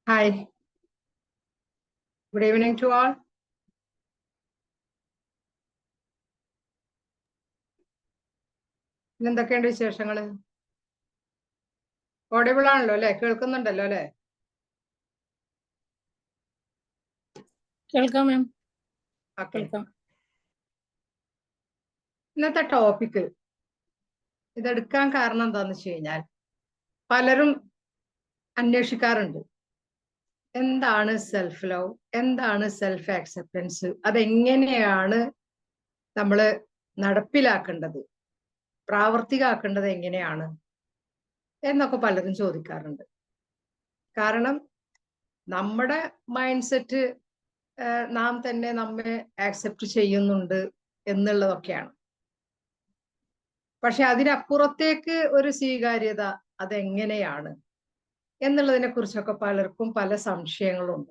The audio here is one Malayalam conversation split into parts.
Hi, good evening to all. എന്തൊക്കെയുണ്ട് വിശേഷങ്ങള്? ഓഡിബിൾ ആണല്ലോ അല്ലെ? കേൾക്കുന്നുണ്ടല്ലോ അല്ലെ? കേൾക്കാം മാം. കേൾക്കാം. ഇന്നത്തെ ടോപ്പിക്ക് ഇതെടുക്കാൻ കാരണം എന്താന്ന് വെച്ച് കഴിഞ്ഞാൽ പലരും അന്വേഷിക്കാറുണ്ട്, എന്താണ് സെൽഫ് ലവ്, എന്താണ് സെൽഫ് ആക്സെപ്റ്റൻസ്, അതെങ്ങനെയാണ് നമ്മൾ നടപ്പിലാക്കേണ്ടത്, പ്രാവർത്തികമാക്കേണ്ടത് എങ്ങനെയാണ് എന്നൊക്കെ പലരും ചോദിക്കാറുണ്ട്. കാരണം നമ്മുടെ മൈൻഡ് സെറ്റ് നാം തന്നെ നമ്മെ ആക്സെപ്റ്റ് ചെയ്യുന്നുണ്ട് എന്നുള്ളതൊക്കെയാണ്. പക്ഷെ അതിനപ്പുറത്തേക്ക് ഒരു സ്വീകാര്യത അതെങ്ങനെയാണ് എന്നുള്ളതിനെ കുറിച്ചൊക്കെ പലർക്കും പല സംശയങ്ങളുണ്ട്.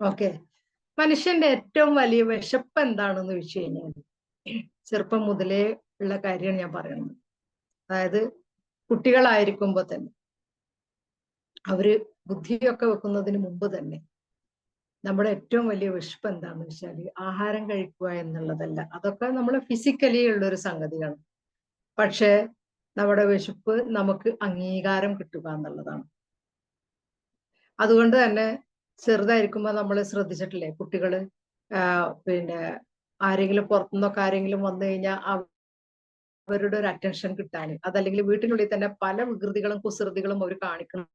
ഓക്കെ, മനുഷ്യന്റെ ഏറ്റവും വലിയ വിശപ്പ് എന്താണെന്ന് വെച്ച് കഴിഞ്ഞാൽ ചെറുപ്പം മുതലേ ഉള്ള കാര്യമാണ് ഞാൻ പറയുന്നത്. അതായത് കുട്ടികളായിരിക്കുമ്പോ തന്നെ അവര് ബുദ്ധിയൊക്കെ വെക്കുന്നതിന് മുമ്പ് തന്നെ നമ്മുടെ ഏറ്റവും വലിയ വിശപ്പ് എന്താണെന്ന് വെച്ചാൽ ആഹാരം കഴിക്കുക എന്നുള്ളതല്ല. അതൊക്കെ നമ്മൾ ഫിസിക്കലി ഉള്ളൊരു സംഗതിയാണ്. പക്ഷെ നമ്മുടെ വിശപ്പ് നമുക്ക് അംഗീകാരം കിട്ടുക എന്നുള്ളതാണ്. അതുകൊണ്ട് തന്നെ ചെറുതായിരിക്കുമ്പോ നമ്മൾ ശ്രദ്ധിച്ചിട്ടില്ലേ, കുട്ടികള് പിന്നെ ആരെങ്കിലും പുറത്തുനിന്നൊക്കെ ആരെങ്കിലും വന്നു കഴിഞ്ഞാൽ അവരുടെ ഒരു അറ്റൻഷൻ കിട്ടാൻ, അതല്ലെങ്കിൽ വീട്ടിനുള്ളിൽ തന്നെ പല വികൃതികളും കുസൃതികളും അവർ കാണിക്കണം,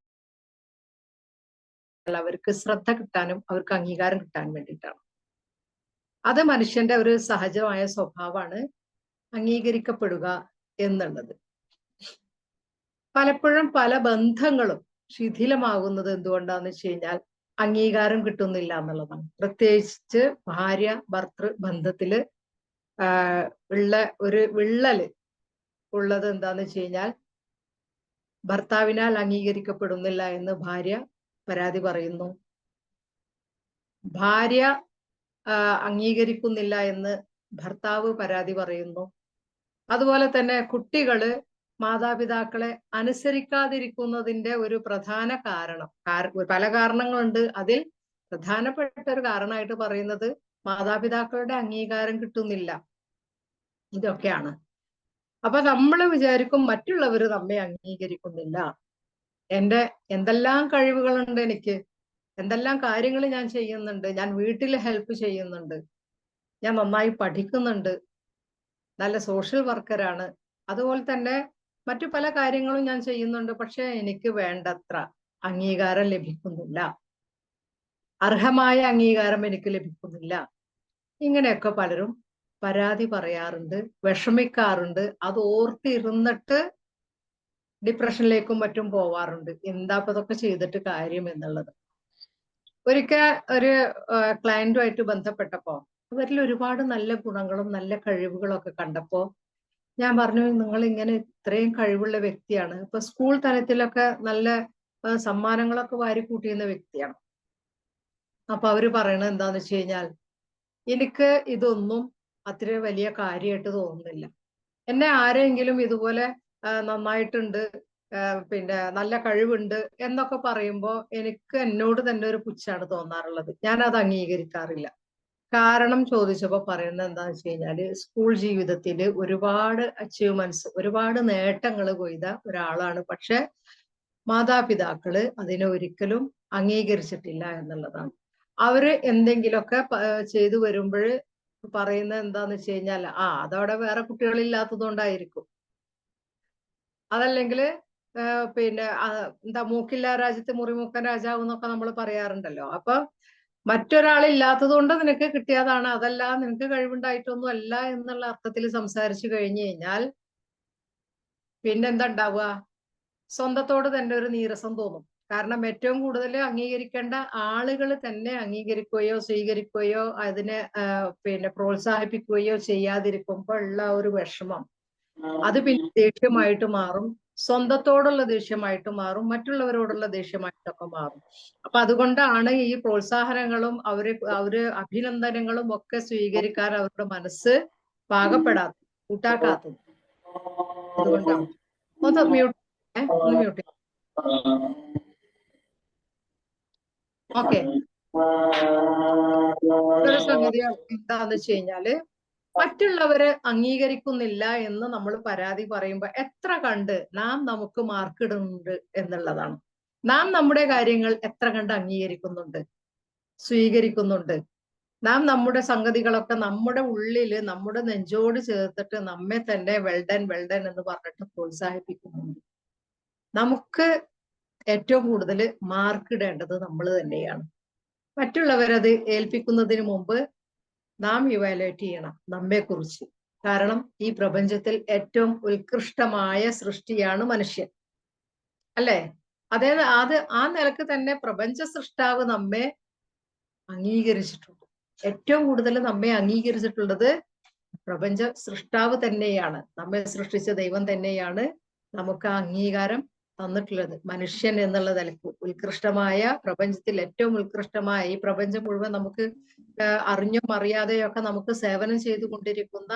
അവർക്ക് ശ്രദ്ധ കിട്ടാനും അവർക്ക് അംഗീകാരം കിട്ടാൻ വേണ്ടിയിട്ടാണ്. അത് മനുഷ്യന്റെ ഒരു സഹജമായ സ്വഭാവമാണ്, അംഗീകരിക്കപ്പെടുക എന്നുള്ളത്. പലപ്പോഴും പല ബന്ധങ്ങളും ശിഥിലമാകുന്നത് എന്തുകൊണ്ടാന്ന് വെച്ച് കഴിഞ്ഞാൽ അംഗീകാരം കിട്ടുന്നില്ല എന്നുള്ളതാണ്. പ്രത്യേകിച്ച് ഭാര്യ ഭർത്തൃ ബന്ധത്തില് ഉള്ള ഒരു വിള്ളല് ഉള്ളത് എന്താന്ന് വെച്ച് കഴിഞ്ഞാൽ ഭർത്താവിനാൽ അംഗീകരിക്കപ്പെടുന്നില്ല എന്ന് ഭാര്യ പരാതി പറയുന്നു, ഭാര്യ അംഗീകരിക്കുന്നില്ല എന്ന് ഭർത്താവ് പരാതി പറയുന്നു. അതുപോലെ തന്നെ കുട്ടികള് മാതാപിതാക്കളെ അനുസരിക്കാതിരിക്കുന്നതിന്റെ ഒരു പ്രധാന കാരണം, പല കാരണങ്ങളുണ്ട്, അതിൽ പ്രധാനപ്പെട്ട ഒരു കാരണമായിട്ട് പറയുന്നത് മാതാപിതാക്കളുടെ അംഗീകാരം കിട്ടുന്നില്ല, ഇതൊക്കെയാണ്. അപ്പൊ നമ്മൾ വിചാരിക്കും മറ്റുള്ളവർ നമ്മെ അംഗീകരിക്കുന്നില്ല, എന്തെല്ലാം കഴിവുകളുണ്ട് എനിക്ക്, എന്തെല്ലാം കാര്യങ്ങൾ ഞാൻ ചെയ്യുന്നുണ്ട്, ഞാൻ വീട്ടിൽ ഹെൽപ്പ് ചെയ്യുന്നുണ്ട്, ഞാൻ നന്നായി പഠിക്കുന്നുണ്ട്, നല്ല സോഷ്യൽ വർക്കറാണ്, അതുപോലെ തന്നെ മറ്റു പല കാര്യങ്ങളും ഞാൻ ചെയ്യുന്നുണ്ട്, പക്ഷെ എനിക്ക് വേണ്ടത്ര അംഗീകാരം ലഭിക്കുന്നില്ല, അർഹമായ അംഗീകാരം എനിക്ക് ലഭിക്കുന്നില്ല. ഇങ്ങനെയൊക്കെ പലരും പരാതി പറയാറുണ്ട്, വിഷമിക്കാറുണ്ട്. അത് ഓർത്തിരുന്നിട്ട് ഡിപ്രഷനിലേക്കും മറ്റും പോവാറുണ്ട്. എന്താ ഇപ്പൊ ഇതൊക്കെ ചെയ്തിട്ട് കാര്യം എന്നുള്ളത്. ഒരിക്കൽ ഒരു ക്ലയന്റുമായിട്ട് ബന്ധപ്പെട്ടപ്പോ അവരിൽ ഒരുപാട് നല്ല ഗുണങ്ങളും നല്ല കഴിവുകളും ഒക്കെ കണ്ടപ്പോ ഞാൻ പറഞ്ഞു, നിങ്ങൾ ഇങ്ങനെ ഇത്രയും കഴിവുള്ള വ്യക്തിയാണ്, ഇപ്പൊ സ്കൂൾ തലത്തിലൊക്കെ നല്ല സമ്മാനങ്ങളൊക്കെ വാരിക്കൂട്ടിയുന്ന വ്യക്തിയാണ്. അപ്പൊ അവര് പറയണത് എന്താന്ന് വെച്ച് കഴിഞ്ഞാൽ, എനിക്ക് ഇതൊന്നും അത്ര വലിയ കാര്യമായിട്ട് തോന്നുന്നില്ല, എന്നെ ആരെങ്കിലും ഇതുപോലെ നന്നായിട്ടുണ്ട്, പിന്നെ നല്ല കഴിവുണ്ട് എന്നൊക്കെ പറയുമ്പോൾ എനിക്ക് എന്നോട് തന്നെ ഒരു പുച്ഛാണ് തോന്നാറുള്ളത്, ഞാൻ അത് അംഗീകരിക്കാറില്ല. കാരണം ചോദിച്ചപ്പോ പറയുന്നത് എന്താന്ന് വെച്ച് കഴിഞ്ഞാല്, സ്കൂൾ ജീവിതത്തിൽ ഒരുപാട് അച്ചീവ്മെന്റ്സ്, ഒരുപാട് നേട്ടങ്ങൾ കൊയ്ത ഒരാളാണ്, പക്ഷെ മാതാപിതാക്കള് അതിനെ ഒരിക്കലും അംഗീകരിച്ചിട്ടില്ല എന്നുള്ളതാണ്. അവര് എന്തെങ്കിലുമൊക്കെ ചെയ്തു വരുമ്പോൾ പറയുന്നത് എന്താന്ന് വെച്ച് കഴിഞ്ഞാൽ, അതവിടെ വേറെ കുട്ടികളില്ലാത്തത് കൊണ്ടായിരിക്കും, അതല്ലെങ്കിൽ പിന്നെ എന്താ മൂക്കില്ല രാജ്യത്ത് മുറിമുക്കൻ രാജാവ് എന്നൊക്കെ നമ്മൾ പറയാറുണ്ടല്ലോ. അപ്പൊ മറ്റൊരാളില്ലാത്തത് കൊണ്ട് നിനക്ക് കിട്ടിയതാണ്, അതല്ല നിനക്ക് കഴിവുണ്ടായിട്ടൊന്നും അല്ല എന്നുള്ള അർത്ഥത്തിൽ സംസാരിച്ചു കഴിഞ്ഞു കഴിഞ്ഞാൽ പിന്നെന്താ ഉണ്ടാവുക? സ്വന്തത്തോട് തന്നെ ഒരു നീരസം തോന്നും. കാരണം ഏറ്റവും കൂടുതൽ അംഗീകരിക്കേണ്ട ആളുകൾ തന്നെ അംഗീകരിക്കുകയോ സ്വീകരിക്കുകയോ അതിനെ പിന്നെ പ്രോത്സാഹിപ്പിക്കുകയോ ചെയ്യാതിരിക്കുമ്പോൾ ഉള്ള ഒരു വിഷമം, അത് പിന്നെ ദേഷ്യമായിട്ട് മാറും, സ്വന്തത്തോടുള്ള ദേഷ്യമായിട്ട് മാറും, മറ്റുള്ളവരോടുള്ള ദേഷ്യമായിട്ടൊക്കെ മാറും. അപ്പൊ അതുകൊണ്ടാണ് ഈ പ്രോത്സാഹനങ്ങളും അവര് അഭിനന്ദനങ്ങളും ഒക്കെ സ്വീകരിക്കാൻ അവരുടെ മനസ്സ് പാകപ്പെടാത്തത്, കൂട്ടാക്കാത്തത്. അതുകൊണ്ടാണ്. ഒന്ന് മ്യൂട്ട്. ഓക്കെ, ഒരു സംഗതി എന്താന്ന് വെച്ച് കഴിഞ്ഞാല് മറ്റുള്ളവര് അംഗീകരിക്കുന്നില്ല എന്ന് നമ്മൾ പരാതി പറയുമ്പോൾ എത്ര കണ്ട് നാം നമുക്ക് മാർക്കിടുന്നുണ്ട് എന്നുള്ളതാണ്. നാം നമ്മുടെ കാര്യങ്ങൾ എത്ര കണ്ട് അംഗീകരിക്കുന്നുണ്ട്, സ്വീകരിക്കുന്നുണ്ട്. നാം നമ്മുടെ സംഗതികളൊക്കെ നമ്മുടെ ഉള്ളില് നമ്മുടെ നെഞ്ചോട് ചേർത്തിട്ട് നമ്മെ തന്നെ വെൽഡൻ വെൽഡൻ എന്ന് പറഞ്ഞിട്ട് പ്രോത്സാഹിപ്പിക്കുന്നുണ്ട്. നമുക്ക് ഏറ്റവും കൂടുതൽ മാർക്കിടേണ്ടത് നമ്മൾ തന്നെയാണ്. മറ്റുള്ളവരത് ഏൽപ്പിക്കുന്നതിന് മുമ്പ് നാം ഇവാലുവേറ്റ് ചെയ്യണം നമ്മെക്കുറിച്ച്. കാരണം ഈ പ്രപഞ്ചത്തിൽ ഏറ്റവും ഉത്കൃഷ്ടമായ സൃഷ്ടിയാണ് മനുഷ്യൻ, അല്ലേ? അത് ആ നിലക്ക് തന്നെ പ്രപഞ്ച സൃഷ്ടാവ് നമ്മെ അംഗീകരിച്ചിട്ടുണ്ട്. ഏറ്റവും കൂടുതൽ നമ്മെ അംഗീകരിച്ചിട്ടുള്ളത് പ്രപഞ്ച സൃഷ്ടാവ് തന്നെയാണ്. നമ്മെ സൃഷ്ടിച്ച ദൈവം തന്നെയാണ് നമുക്ക് ആ അംഗീകാരം തന്നിട്ടുള്ളത്. മനുഷ്യൻ എന്നുള്ള നിലക്ക് ഉത്കൃഷ്ടമായ പ്രപഞ്ചത്തിൽ ഏറ്റവും ഉത്കൃഷ്ടമായ ഈ പ്രപഞ്ചം മുഴുവൻ നമുക്ക് അറിഞ്ഞും അറിയാതെയൊക്കെ നമുക്ക് സേവനം ചെയ്തുകൊണ്ടിരിക്കുന്ന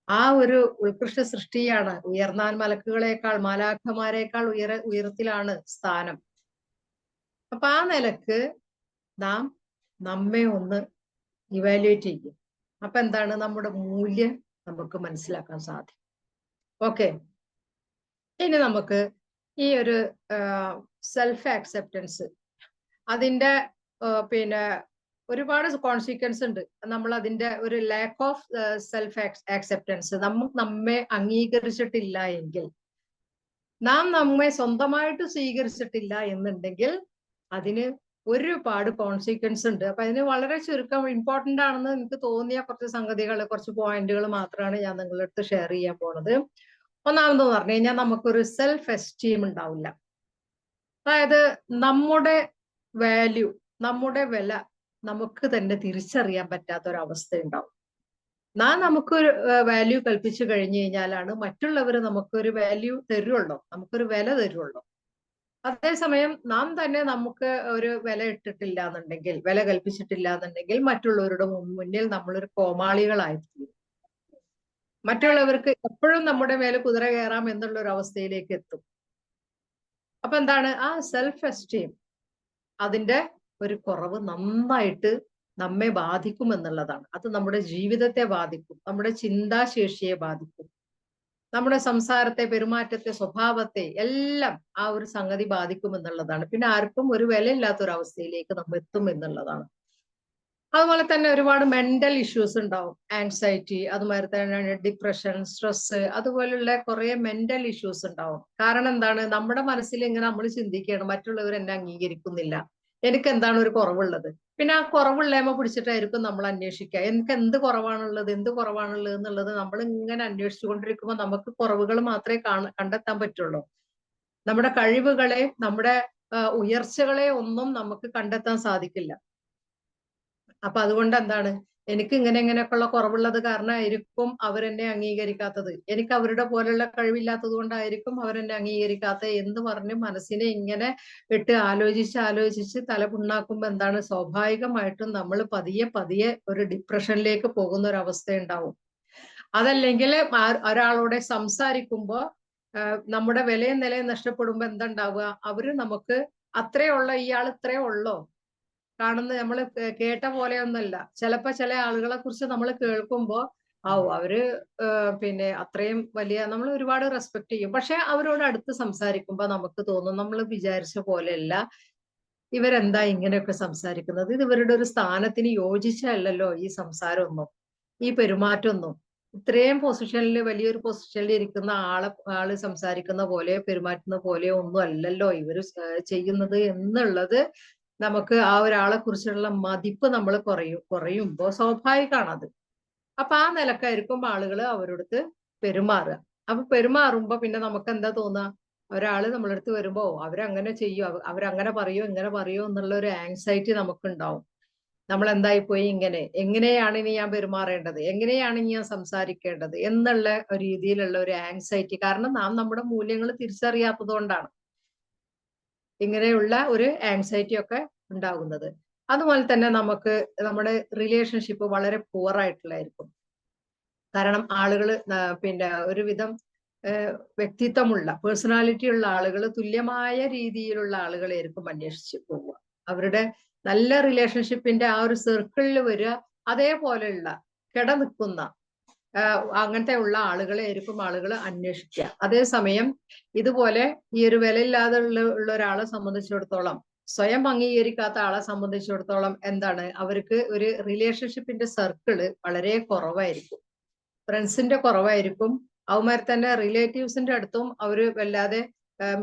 ആ ഒരു ഉത്കൃഷ്ട സൃഷ്ടിയാണ്. ഉയർന്നാൽ മലക്കുകളെക്കാൾ മാലാഖമാരെക്കാൾ ഉയരത്തിലാണ് സ്ഥാനം. അപ്പൊ ആ നിലക്ക് നാം നമ്മെ ഒന്ന് ഇവാലുവേറ്റ് ചെയ്യും. അപ്പൊ എന്താണ് നമ്മുടെ മൂല്യം നമുക്ക് മനസ്സിലാക്കാൻ സാധിക്കും. ഓക്കെ, ഇനി നമുക്ക് ഈ ഒരു സെൽഫ് ആക്സെപ്റ്റൻസ് അതിന്റെ പിന്നെ ഒരുപാട് കോൺസിക്വൻസ് ഉണ്ട്. നമ്മൾ അതിന്റെ ഒരു ലാക്ക് ഓഫ് സെൽഫ് ആക്സെപ്റ്റൻസ്, നമ്മെ അംഗീകരിച്ചിട്ടില്ല എങ്കിൽ, നാം നമ്മെ സ്വന്തമായിട്ട് സ്വീകരിച്ചിട്ടില്ല എന്നുണ്ടെങ്കിൽ അതിന് ഒരുപാട് കോൺസിക്വൻസ് ഉണ്ട്. അപ്പൊ അതിന് വളരെ ചുരുക്കം ഇമ്പോർട്ടന്റ് ആണെന്ന് എനിക്ക് തോന്നിയ കുറച്ച് സംഗതികൾ, കുറച്ച് പോയിന്റുകൾ മാത്രമാണ് ഞാൻ നിങ്ങളുടെ അടുത്ത് ഷെയർ ചെയ്യാൻ പോണത്. ഒന്നാമതെന്ന് പറഞ്ഞു കഴിഞ്ഞാൽ നമുക്കൊരു സെൽഫ് എസ്റ്റീം ഉണ്ടാവില്ല. അതായത് നമ്മുടെ വാല്യൂ, നമ്മുടെ വില നമുക്ക് തന്നെ തിരിച്ചറിയാൻ പറ്റാത്ത ഒരവസ്ഥ ഉണ്ടാവും. നമുക്കൊരു വാല്യൂ കൽപ്പിച്ചു കഴിഞ്ഞു കഴിഞ്ഞാലാണ് മറ്റുള്ളവർ നമുക്കൊരു വാല്യൂ തരുള്ളൂ, നമുക്കൊരു വില തരുള്ളൂ. അതേസമയം നാം തന്നെ നമുക്ക് ഒരു വില ഇട്ടിട്ടില്ല എന്നുണ്ടെങ്കിൽ, വില കൽപ്പിച്ചിട്ടില്ല എന്നുണ്ടെങ്കിൽ മറ്റുള്ളവരുടെ മുന്നിൽ നമ്മളൊരു കോമാളികളായിത്തീരും. മറ്റുള്ളവർക്ക് എപ്പോഴും നമ്മുടെ മേലെ കുതിര കയറാം എന്നുള്ള ഒരു അവസ്ഥയിലേക്ക് എത്തും. അപ്പൊ എന്താണ് ആ സെൽഫ് എസ്റ്റീം, അതിന്റെ ഒരു കുറവ് നന്നായിട്ട് നമ്മെ ബാധിക്കും എന്നുള്ളതാണ്. അത് നമ്മുടെ ജീവിതത്തെ ബാധിക്കും, നമ്മുടെ ചിന്താശേഷിയെ ബാധിക്കും, നമ്മുടെ സംസാരത്തെ, പെരുമാറ്റത്തെ, സ്വഭാവത്തെ എല്ലാം ആ ഒരു സംഗതി ബാധിക്കും എന്നുള്ളതാണ്. പിന്നെ ആർക്കും ഒരു വിലയില്ലാത്ത ഒരു അവസ്ഥയിലേക്ക് നമ്മൾ എത്തും എന്നുള്ളതാണ്. അതുപോലെ തന്നെ ഒരുപാട് മെന്റൽ ഇഷ്യൂസ് ഉണ്ടാവും. ആൻസൈറ്റി, അതുമാതിരി തന്നെ ഡിപ്രഷൻ, സ്ട്രെസ്, അതുപോലുള്ള കുറെ മെന്റൽ ഇഷ്യൂസ് ഉണ്ടാവും. കാരണം എന്താണ്, നമ്മുടെ മനസ്സിൽ ഇങ്ങനെ നമ്മൾ ചിന്തിക്കുകയാണ് മറ്റുള്ളവർ എന്നെ അംഗീകരിക്കുന്നില്ല, എനിക്ക് എന്താണ് ഒരു കുറവുള്ളത്. പിന്നെ ആ കുറവുള്ളേമ പിടിച്ചിട്ടായിരിക്കും നമ്മൾ അന്വേഷിക്കുക, എനിക്ക് എന്ത് കുറവാണുള്ളത്, എന്ത് കുറവാണുള്ളത് എന്നുള്ളത് നമ്മൾ ഇങ്ങനെ അന്വേഷിച്ചു കൊണ്ടിരിക്കുമ്പോൾ നമുക്ക് കുറവുകൾ മാത്രമേ കണ്ടെത്താൻ പറ്റുള്ളൂ. നമ്മുടെ കഴിവുകളെ, നമ്മുടെ ഉയർച്ചകളെ ഒന്നും നമുക്ക് കണ്ടെത്താൻ സാധിക്കില്ല. അപ്പൊ അതുകൊണ്ട് എന്താണ്, എനിക്ക് ഇങ്ങനെയൊക്കെയുള്ള കുറവുള്ളത് കാരണമായിരിക്കും അവരെന്നെ അംഗീകരിക്കാത്തത്, എനിക്ക് അവരുടെ പോലുള്ള കഴിവില്ലാത്തത് കൊണ്ടായിരിക്കും അവരെന്നെ അംഗീകരിക്കാത്തത് എന്ന് പറഞ്ഞ് മനസ്സിനെ ഇങ്ങനെ ഇട്ട് ആലോചിച്ച് തല പുണ്ണാക്കുമ്പോ എന്താണ്, സ്വാഭാവികമായിട്ടും നമ്മൾ പതിയെ പതിയെ ഒരു ഡിപ്രഷനിലേക്ക് പോകുന്ന ഒരു അവസ്ഥ ഉണ്ടാവും. അതല്ലെങ്കിൽ ഒരാളോടെ സംസാരിക്കുമ്പോ നമ്മുടെ വിലയും നിലയും നഷ്ടപ്പെടുമ്പോ എന്താണ്ടാവുക, അവര് നമുക്ക് അത്രേ ഉള്ളോ, ഇയാൾ ഇത്രേ ഉള്ളോ, കാണുന്ന നമ്മൾ കേട്ട പോലെയൊന്നുമല്ല. ചിലപ്പോ ചില ആളുകളെ കുറിച്ച് നമ്മൾ കേൾക്കുമ്പോ അവര് പിന്നെ അത്രയും വലിയ, നമ്മൾ ഒരുപാട് റെസ്പെക്ട് ചെയ്യും. പക്ഷെ അവരോട് അടുത്ത് സംസാരിക്കുമ്പോ നമുക്ക് തോന്നും നമ്മൾ വിചാരിച്ച പോലെയല്ല, ഇവരെന്താ ഇങ്ങനെയൊക്കെ സംസാരിക്കുന്നത്, ഇത് ഇവരുടെ ഒരു സ്ഥാനത്തിന് യോജിച്ചല്ലോ ഈ സംസാരമൊന്നും, ഈ പെരുമാറ്റമൊന്നും. ഇത്രയും പൊസിഷനിൽ, വലിയൊരു പൊസിഷനിൽ ഇരിക്കുന്ന ആള് സംസാരിക്കുന്ന പോലെ, പെരുമാറ്റുന്ന പോലെയോ ഒന്നും അല്ലല്ലോ ഇവര് ചെയ്യുന്നത് എന്നുള്ളത് നമുക്ക് ആ ഒരാളെ കുറിച്ചുള്ള മതിപ്പ് നമ്മൾ കുറയുമ്പോ സ്വാഭാവികമാണത്. അപ്പൊ ആ നിലക്കായിരിക്കും ആളുകൾ അവരോടത്ത് പെരുമാറുക. അപ്പൊ പെരുമാറുമ്പോ പിന്നെ നമുക്ക് എന്താ തോന്നുക, ഒരാള് നമ്മളടുത്ത് വരുമ്പോ അവരങ്ങനെ ചെയ്യോ, അവരങ്ങനെ പറയോ, ഇങ്ങനെ പറയോ എന്നുള്ള ഒരു ആങ്സൈറ്റി നമുക്കുണ്ടാവും. നമ്മൾ എന്തായി പോയി, എങ്ങനെയാണ് ഇനി ഞാൻ പെരുമാറേണ്ടത്, എങ്ങനെയാണ് ഇനി ഞാൻ സംസാരിക്കേണ്ടത് എന്നുള്ള രീതിയിലുള്ള ഒരു ആങ്സൈറ്റി. കാരണം നാം നമ്മുടെ മൂല്യങ്ങൾ തിരിച്ചറിയാത്തത് കൊണ്ടാണ് ഇങ്ങനെയുള്ള ഒരു ആങ്സൈറ്റി ഒക്കെ ഉണ്ടാകുന്നത്. അതുപോലെ തന്നെ നമുക്ക് നമ്മുടെ റിലേഷൻഷിപ്പ് വളരെ പുവർ ആയിട്ടുള്ളതായിരിക്കും. കാരണം ആളുകൾ പിന്നെ ഒരുവിധം വ്യക്തിത്വമുള്ള, പേഴ്സണാലിറ്റി ഉള്ള ആളുകൾ തുല്യമായ രീതിയിലുള്ള ആളുകളായിരിക്കും അന്വേഷിച്ച് പോവുക. അവരുടെ നല്ല റിലേഷൻഷിപ്പിന്റെ ആ ഒരു സർക്കിളിൽ വരിക, അതേപോലെയുള്ള കിടനിൽക്കുന്ന അങ്ങനത്തെ ഉള്ള ആളുകളെ ആയിരിക്കും ആളുകൾ അന്വേഷിക്കുക. അതേസമയം ഇതുപോലെ ഈ ഒരു വിലയില്ലാതെ ഉള്ള ഒരാളെ സംബന്ധിച്ചിടത്തോളം, സ്വയം അംഗീകരിക്കാത്ത ആളെ സംബന്ധിച്ചിടത്തോളം എന്താണ്, അവർക്ക് ഒരു റിലേഷൻഷിപ്പിന്റെ സർക്കിള് വളരെ കുറവായിരിക്കും, ഫ്രണ്ട്സിന്റെ കുറവായിരിക്കും. അവന്മാർ തന്നെ റിലേറ്റീവ്സിന്റെ അടുത്തും അവര് വല്ലാതെ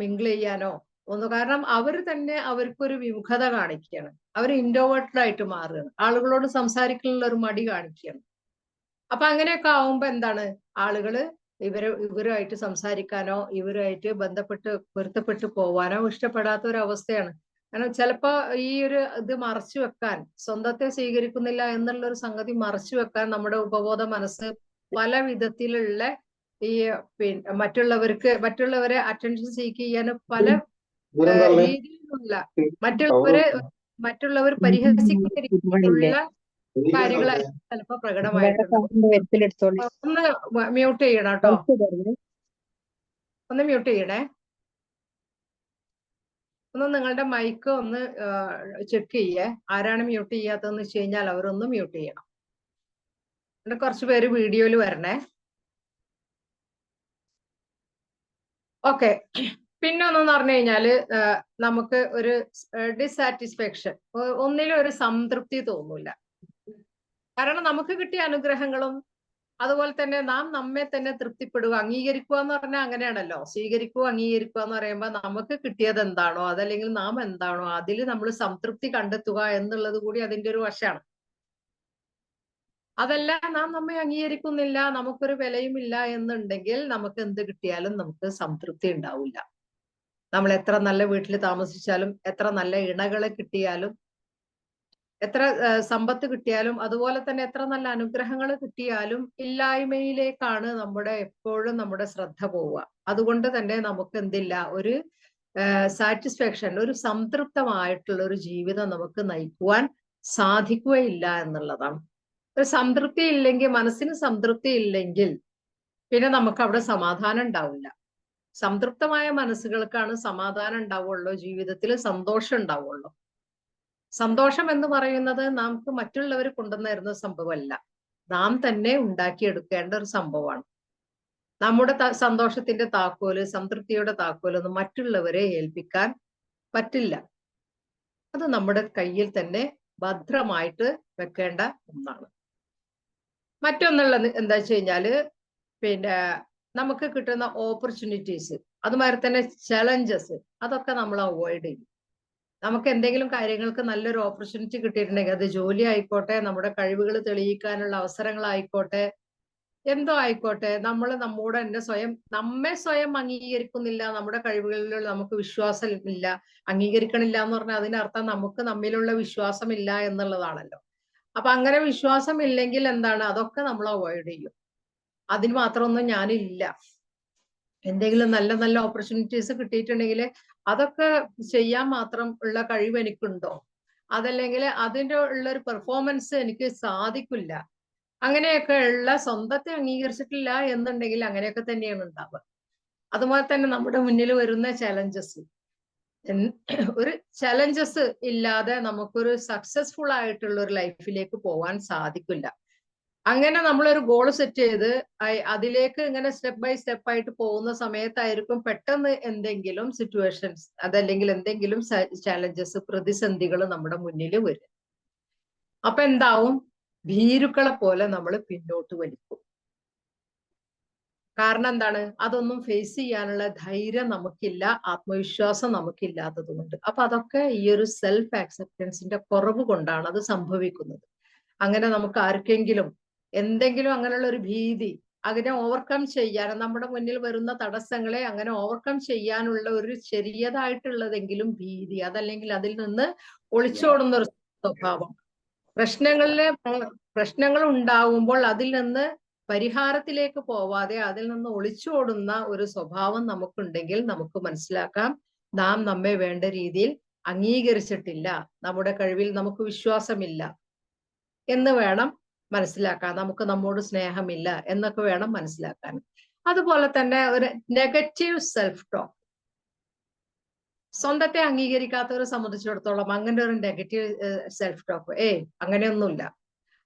മിങ്കിൾ ചെയ്യാനോ ഒന്ന്, കാരണം അവർ തന്നെ അവർക്കൊരു വിമുഖത കാണിക്കുകയാണ്, അവർ ഇൻട്രോവേർട്ടഡ് ആയിട്ട് മാറുകയാണ്, ആളുകളോട് സംസാരിക്കാനുള്ള ഒരു മടി കാണിക്കുകയാണ്. അപ്പൊ അങ്ങനെയൊക്കെ ആവുമ്പോ എന്താണ്, ആളുകള് ഇവരുമായിട്ട് സംസാരിക്കാനോ ഇവരുമായിട്ട് പൊരുത്തപ്പെട്ടു പോവാനോ ഇഷ്ടപ്പെടാത്ത ഒരു അവസ്ഥയാണ്. കാരണം ചിലപ്പോ ഈ ഒരു ഇത് മറച്ചു വെക്കാൻ, സ്വന്തത്തെ സ്വീകരിക്കുന്നില്ല എന്നുള്ള ഒരു സംഗതി മറച്ചു വെക്കാൻ നമ്മുടെ ഉപബോധ മനസ്സ് പല വിധത്തിലുള്ള ഈ പിന്നെ മറ്റുള്ളവരെ അറ്റൻഷൻ സീക്ക് ചെയ്യാൻ പല രീതിയിലുള്ള മറ്റുള്ളവർ പരിഹസിക്കുന്ന രീതിയിലുള്ള കാര്യങ്ങളായിരിക്കും ചിലപ്പോ പ്രകടമായിട്ടുണ്ട്. ഒന്ന് മ്യൂട്ട് ചെയ്യണം കേട്ടോ, ഒന്ന് മ്യൂട്ട് ചെയ്യണേ. ഒന്ന് നിങ്ങളുടെ മൈക്ക് ഒന്ന് ചെക്ക് ചെയ്യേ, ആരാണ് മ്യൂട്ട് ചെയ്യാത്തതെന്ന് വെച്ച് കഴിഞ്ഞാൽ അവരൊന്ന് മ്യൂട്ട് ചെയ്യണം. എന്നിട്ട് കുറച്ച് പേര് വീഡിയോയിൽ വരണേ. ഓക്കെ, പിന്നെ ഒന്നെന്ന് പറഞ്ഞു കഴിഞ്ഞാല് നമുക്ക് ഒരു ഡിസാറ്റിസ്ഫാക്ഷൻ, ഒന്നിലും ഒരു സംതൃപ്തി തോന്നൂല. കാരണം നമുക്ക് കിട്ടിയ അനുഗ്രഹങ്ങളും അതുപോലെ തന്നെ നാം നമ്മെ തന്നെ തൃപ്തിപ്പെടുക, അംഗീകരിക്കുക എന്ന് പറഞ്ഞാൽ അങ്ങനെയാണല്ലോ, സ്വീകരിക്കുക അംഗീകരിക്കുക എന്ന് പറയുമ്പോൾ നമുക്ക് കിട്ടിയത് എന്താണോ അതല്ലെങ്കിൽ നാം എന്താണോ അതിൽ നമ്മൾ സംതൃപ്തി കണ്ടെത്തുക എന്നുള്ളത് കൂടി അതിന്റെ ഒരു വശമാണ്. അതല്ല, നാം നമ്മെ അംഗീകരിക്കുന്നില്ല, നമുക്കൊരു വിലയുമില്ല എന്നുണ്ടെങ്കിൽ നമുക്ക് എന്ത് കിട്ടിയാലും നമുക്ക് സംതൃപ്തി ഉണ്ടാവില്ല. നമ്മൾ എത്ര നല്ല വീട്ടിൽ താമസിച്ചാലും, എത്ര നല്ല ഇണകളെ കിട്ടിയാലും, എത്ര സമ്പത്ത് കിട്ടിയാലും, അതുപോലെ തന്നെ എത്ര നല്ല അനുഗ്രഹങ്ങൾ കിട്ടിയാലും ഇല്ലായ്മയിലേക്കാണ് എപ്പോഴും നമ്മുടെ ശ്രദ്ധ പോവുക. അതുകൊണ്ട് തന്നെ നമുക്ക് എന്തില്ല, ഒരു സാറ്റിസ്ഫാക്ഷൻ, ഒരു സംതൃപ്തമായിട്ടുള്ള ഒരു ജീവിതം നമുക്ക് നയിക്കുവാൻ സാധിക്കുകയില്ല എന്നുള്ളതാണ്. ഒരു സംതൃപ്തി ഇല്ലെങ്കിൽ, മനസ്സിന് സംതൃപ്തി ഇല്ലെങ്കിൽ പിന്നെ നമുക്ക് അവിടെ സമാധാനം ഉണ്ടാവില്ല. സംതൃപ്തമായ മനസ്സുകൾക്കാണ് സമാധാനം ഉണ്ടാവുള്ളൂ, ജീവിതത്തിൽ സന്തോഷം ഉണ്ടാവുള്ളൂ. സന്തോഷം എന്ന് പറയുന്നത് നമുക്ക് മറ്റുള്ളവർ കൊണ്ടുവന്നിരുന്ന സംഭവമല്ല, നാം തന്നെ ഉണ്ടാക്കിയെടുക്കേണ്ട ഒരു സംഭവമാണ്. നമ്മുടെ സന്തോഷത്തിന്റെ താക്കോല്, സംതൃപ്തിയുടെ താക്കോലൊന്നും മറ്റുള്ളവരെ ഏൽപ്പിക്കാൻ പറ്റില്ല. അത് നമ്മുടെ കയ്യിൽ തന്നെ ഭദ്രമായിട്ട് വെക്കേണ്ട ഒന്നാണ്. മറ്റൊന്നുള്ളത് എന്താ വെച്ച് കഴിഞ്ഞാല്, പിന്നെ നമുക്ക് കിട്ടുന്ന ഓപ്പർച്യൂണിറ്റീസ്, അതുമാതിരി തന്നെ ചലഞ്ചസ്, അതൊക്കെ നമ്മൾ അവോയ്ഡ് ചെയ്യും. നമുക്ക് എന്തെങ്കിലും കാര്യങ്ങൾക്ക് നല്ലൊരു ഓപ്പർച്യൂണിറ്റി കിട്ടിയിട്ടുണ്ടെങ്കിൽ, അത് ജോലി ആയിക്കോട്ടെ, നമ്മുടെ കഴിവുകൾ തെളിയിക്കാനുള്ള അവസരങ്ങളായിക്കോട്ടെ, എന്തോ ആയിക്കോട്ടെ, നമ്മൾ നമ്മോട് തന്നെ നമ്മെ സ്വയം അംഗീകരിക്കുന്നില്ല, നമ്മുടെ കഴിവുകളിൽ നമുക്ക് വിശ്വാസം ഇല്ല, അംഗീകരിക്കണില്ല എന്ന് പറഞ്ഞാൽ അതിനർത്ഥം നമുക്ക് നമ്മിലുള്ള വിശ്വാസമില്ല എന്നുള്ളതാണല്ലോ. അപ്പൊ അങ്ങനെ വിശ്വാസം ഇല്ലെങ്കിൽ എന്താണ്, അതൊക്കെ നമ്മൾ അവോയ്ഡ് ചെയ്യും. അതിന് മാത്രമൊന്നും ഞാനില്ല, എന്തെങ്കിലും നല്ല നല്ല ഓപ്പർച്യൂണിറ്റീസ് കിട്ടിയിട്ടുണ്ടെങ്കിൽ അതൊക്കെ ചെയ്യാൻ മാത്രം ഉള്ള കഴിവ് എനിക്കുണ്ടോ, അതല്ലെങ്കിൽ അതിൻ്റെ ഉള്ളൊരു പെർഫോമൻസ് എനിക്ക് സാധിക്കില്ല, അങ്ങനെയൊക്കെ ഉള്ള സ്വന്തത്തെ അംഗീകരിച്ചിട്ടില്ല എന്നുണ്ടെങ്കിൽ അങ്ങനെയൊക്കെ തന്നെയാണ് ഉണ്ടാവുക. അതുപോലെ തന്നെ നമ്മുടെ മുന്നിൽ വരുന്ന ചലഞ്ചസ്, ഒരു ചലഞ്ചസ് ഇല്ലാതെ നമുക്കൊരു സക്സസ്ഫുൾ ആയിട്ടുള്ള ഒരു ലൈഫിലേക്ക് പോകാൻ സാധിക്കില്ല. അങ്ങനെ നമ്മളൊരു ഗോൾ സെറ്റ് ചെയ്ത് അതിലേക്ക് ഇങ്ങനെ സ്റ്റെപ്പ് ബൈ സ്റ്റെപ്പ് ആയിട്ട് പോകുന്ന സമയത്തായിരിക്കും പെട്ടെന്ന് എന്തെങ്കിലും സിറ്റുവേഷൻസ്, അതല്ലെങ്കിൽ എന്തെങ്കിലും ചാലഞ്ചസ്, പ്രതിസന്ധികൾ നമ്മുടെ മുന്നിൽ വരും. അപ്പൊ എന്താവും, ഭീരുക്കളെ പോലെ നമ്മൾ പിന്നോട്ട് വലിക്കും. കാരണം എന്താണ്, അതൊന്നും ഫേസ് ചെയ്യാനുള്ള ധൈര്യം നമുക്കില്ല, ആത്മവിശ്വാസം നമുക്കില്ലാത്തത് കൊണ്ട്. അപ്പൊ അതൊക്കെ ഈ ഒരു സെൽഫ് ആക്സെപ്റ്റൻസിന്റെ കുറവ് കൊണ്ടാണ് അത് സംഭവിക്കുന്നത്. അങ്ങനെ നമുക്ക് ആർക്കെങ്കിലും എന്തെങ്കിലും അങ്ങനെയുള്ള ഒരു ഭീതി, അതിനെ ഓവർകം ചെയ്യാൻ, നമ്മുടെ മുന്നിൽ വരുന്ന തടസ്സങ്ങളെ അങ്ങനെ ഓവർകം ചെയ്യാനുള്ള ഒരു ചെറിയതായിട്ടുള്ളതെങ്കിലും ഭീതി, അതല്ലെങ്കിൽ അതിൽ നിന്ന് ഒളിച്ചോടുന്ന ഒരു സ്വഭാവം, പ്രശ്നങ്ങൾ ഉണ്ടാവുമ്പോൾ അതിൽ നിന്ന് പരിഹാരത്തിലേക്ക് പോവാതെ അതിൽ നിന്ന് ഒളിച്ചോടുന്ന ഒരു സ്വഭാവം നമുക്കുണ്ടെങ്കിൽ നമുക്ക് മനസ്സിലാക്കാം, നാം നമ്മെ വേണ്ട രീതിയിൽ അംഗീകരിച്ചിട്ടില്ല, നമ്മുടെ കഴിവിൽ നമുക്ക് വിശ്വാസമില്ല എന്ന് വേണം മനസ്സിലാക്കാൻ, നമുക്ക് നമ്മോട് സ്നേഹമില്ല എന്നൊക്കെ വേണം മനസ്സിലാക്കാൻ. അതുപോലെ തന്നെ ഒരു നെഗറ്റീവ് സെൽഫ് ടോക്ക്, സ്വന്തത്തെ അംഗീകരിക്കാത്തവരെ സംബന്ധിച്ചിടത്തോളം അങ്ങനെ ഒരു നെഗറ്റീവ് സെൽഫ് ടോക്ക് അങ്ങനെയൊന്നുമില്ല.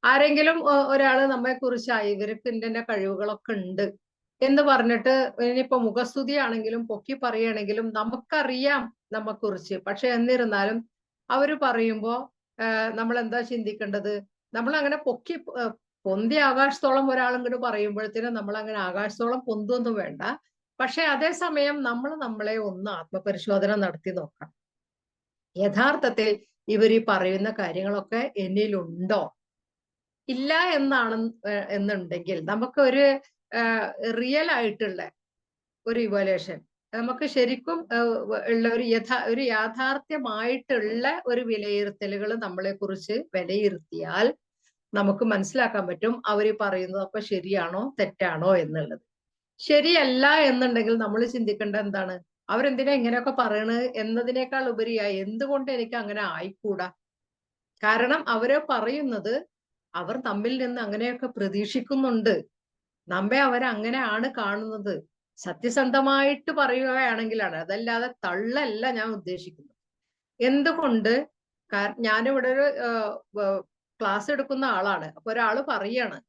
ആരെങ്കിലും ഒരാള് നമ്മെ കുറിച്ച് ഇവർക്ക് ഇന്റെ കഴിവുകളൊക്കെ ഉണ്ട് എന്ന് പറഞ്ഞിട്ട് ഇനിയിപ്പോ മുഖസ്തുതി ആണെങ്കിലും പൊക്കി പറയുകയാണെങ്കിലും നമുക്കറിയാം നമ്മെക്കുറിച്ച്. പക്ഷെ എന്നിരുന്നാലും അവര് പറയുമ്പോ നമ്മൾ എന്താ ചിന്തിക്കേണ്ടത്? നമ്മൾ അങ്ങനെ പൊന്തി ആകാശത്തോളം ഒരാളിങ്ങോട്ട് പറയുമ്പോഴത്തേനും നമ്മൾ അങ്ങനെ ആകാശത്തോളം പൊന്തൊന്നും വേണ്ട. പക്ഷെ അതേസമയം നമ്മൾ നമ്മളെ ഒന്ന് ആത്മപരിശോധന നടത്തി നോക്കണം. യഥാർത്ഥത്തിൽ ഇവർ ഈ പറയുന്ന കാര്യങ്ങളൊക്കെ എന്നിലുണ്ടോ? ഇല്ല എന്നാണ് എന്നുണ്ടെങ്കിൽ നമുക്കൊരു റിയൽ ആയിട്ടുള്ള ഒരു ഇവാലുവേഷൻ, നമുക്ക് ശരിക്കും ഉള്ള ഒരു യാഥാർത്ഥ്യമായിട്ടുള്ള ഒരു വിലയിരുത്തലുകൾ നമ്മളെ കുറിച്ച് വിലയിരുത്തിയാൽ നമുക്ക് മനസ്സിലാക്കാൻ പറ്റും അവർ പറയുന്നതൊക്കെ ശരിയാണോ തെറ്റാണോ എന്നുള്ളത്. ശരിയല്ല എന്നുണ്ടെങ്കിൽ നമ്മൾ ചിന്തിക്കേണ്ട എന്താണ്? അവരെന്തിനാ ഇങ്ങനെയൊക്കെ പറയണത് എന്നതിനേക്കാൾ ഉപരിയായി എന്തുകൊണ്ട് എനിക്ക് അങ്ങനെ ആയിക്കൂടാ? കാരണം അവരെ പറയുന്നത് അവർ തമ്മിൽ നിന്ന് അങ്ങനെയൊക്കെ പ്രതീക്ഷിക്കുന്നുണ്ട്. നമ്മെ അവരങ്ങനെയാണ് കാണുന്നത്. സത്യസന്ധമായിട്ട് പറയുകയാണെങ്കിലാണ്, അതല്ലാതെ തള്ളല്ല ഞാൻ ഉദ്ദേശിക്കുന്നത്. എന്തുകൊണ്ട്? ഞാനിവിടെ ഒരു ക്ലാസ് എടുക്കുന്ന ആളാണ്. അപ്പൊ ഒരാള് പറയാണ്,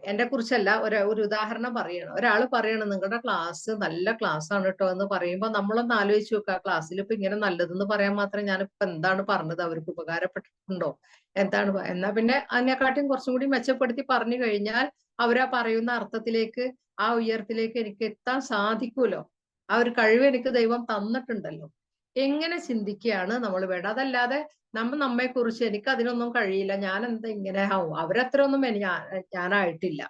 എന്നെ കുറിച്ചല്ല, ഒരു ഉദാഹരണം പറയണം. ഒരാൾ പറയണം നിങ്ങളുടെ ക്ലാസ് നല്ല ക്ലാസ് ആണ് കേട്ടോ എന്ന് പറയുമ്പോൾ നമ്മളൊന്ന് ആലോചിച്ച് നോക്കുക, ക്ലാസ്സിൽ ഇപ്പൊ ഇങ്ങനെ നല്ലതെന്ന് പറയാൻ മാത്രം ഞാനിപ്പോ എന്താണ് പറഞ്ഞത്? അവർക്ക് ഉപകാരപ്പെട്ടിട്ടുണ്ടോ? എന്താണ്? എന്നാ പിന്നെ അതിനെക്കാട്ടും കുറച്ചും കൂടി മെച്ചപ്പെടുത്തി പറഞ്ഞു കഴിഞ്ഞാൽ അവരാ പറയുന്ന അർത്ഥത്തിലേക്ക്, ആ ഉയരത്തിലേക്ക് എനിക്ക് എത്താൻ സാധിക്കുമല്ലോ. ആ ഒരു കഴിവ് എനിക്ക് ദൈവം തന്നിട്ടുണ്ടല്ലോ. എങ്ങനെ ചിന്തിക്കുകയാണ് നമ്മൾ വേണ്ടത്. അതല്ലാതെ നമ്മെ കുറിച്ച് എനിക്ക് അതിനൊന്നും കഴിയില്ല, ഞാൻ എന്താ ഇങ്ങനെ ആവും, അവരത്രയൊന്നും ഞാനായിട്ടില്ല,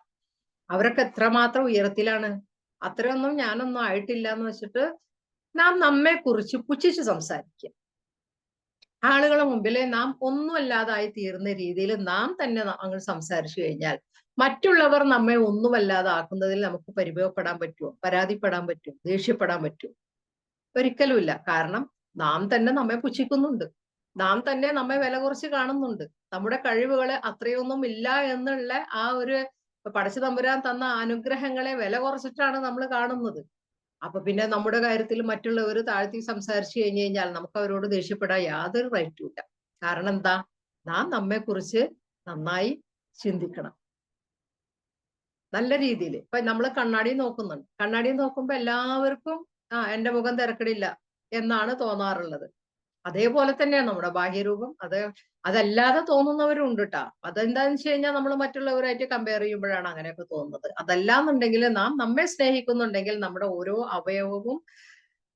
അവരൊക്കെ എത്രമാത്രം ഉയരത്തിലാണ്, അത്രയൊന്നും ഞാനൊന്നും ആയിട്ടില്ല എന്ന് വെച്ചിട്ട് നാം നമ്മെ കുറിച്ച് പുച്ഛിച്ച് സംസാരിക്കുക. ആളുകളെ മുമ്പിൽ നാം ഒന്നുമല്ലാതായി തീർന്ന രീതിയിൽ നാം തന്നെ അങ്ങ് സംസാരിച്ചു കഴിഞ്ഞാൽ മറ്റുള്ളവർ നമ്മെ ഒന്നുമല്ലാതാക്കുന്നതിൽ നമുക്ക് പരിഭവപ്പെടാൻ പറ്റുമോ? പരാതിപ്പെടാൻ പറ്റുമോ? ദേഷ്യപ്പെടാൻ പറ്റുമോ? ഒരിക്കലുമില്ല. കാരണം നാം തന്നെ നമ്മെ പുച്ഛിക്കുന്നുണ്ട്. നാം തന്നെ നമ്മെ വില കുറച്ച് കാണുന്നുണ്ട്. നമ്മുടെ കഴിവുകളെ അത്രയൊന്നും ഇല്ല എന്നുള്ള ആ ഒരു പടച്ച തമ്പുരാൻ തന്ന അനുഗ്രഹങ്ങളെ വില കുറച്ചിട്ടാണ് നമ്മൾ കാണുന്നത്. അപ്പൊ പിന്നെ നമ്മുടെ കാര്യത്തിൽ മറ്റുള്ളവർ താഴ്ത്തി സംസാരിച്ചു കഴിഞ്ഞു കഴിഞ്ഞാൽ നമുക്ക് അവരോട് ദേഷ്യപ്പെടാൻ യാതൊരു റൈറ്റും ഇല്ല. കാരണം എന്താ? നാം നമ്മെ കുറിച്ച് നന്നായി ചിന്തിക്കണം. നല്ല രീതിയിൽ. ഇപ്പൊ നമ്മൾ കണ്ണാടി നോക്കുന്നുണ്ട്. കണ്ണാടി നോക്കുമ്പോ എല്ലാവർക്കും എന്റെ മുഖം തിരക്കടില്ല എന്നാണ് തോന്നാറുള്ളത്. അതേപോലെ തന്നെയാണ് നമ്മുടെ ബാഹ്യരൂപം. അതല്ലാതെ തോന്നുന്നവരും ഉണ്ട് കേട്ടാ. അതെന്താന്ന് വെച്ച് കഴിഞ്ഞാൽ നമ്മൾ മറ്റുള്ളവരായിട്ട് കമ്പയർ ചെയ്യുമ്പോഴാണ് അങ്ങനെയൊക്കെ തോന്നുന്നത്. അതല്ലാന്നുണ്ടെങ്കിൽ നാം നമ്മെ സ്നേഹിക്കുന്നുണ്ടെങ്കിൽ നമ്മുടെ ഓരോ അവയവവും,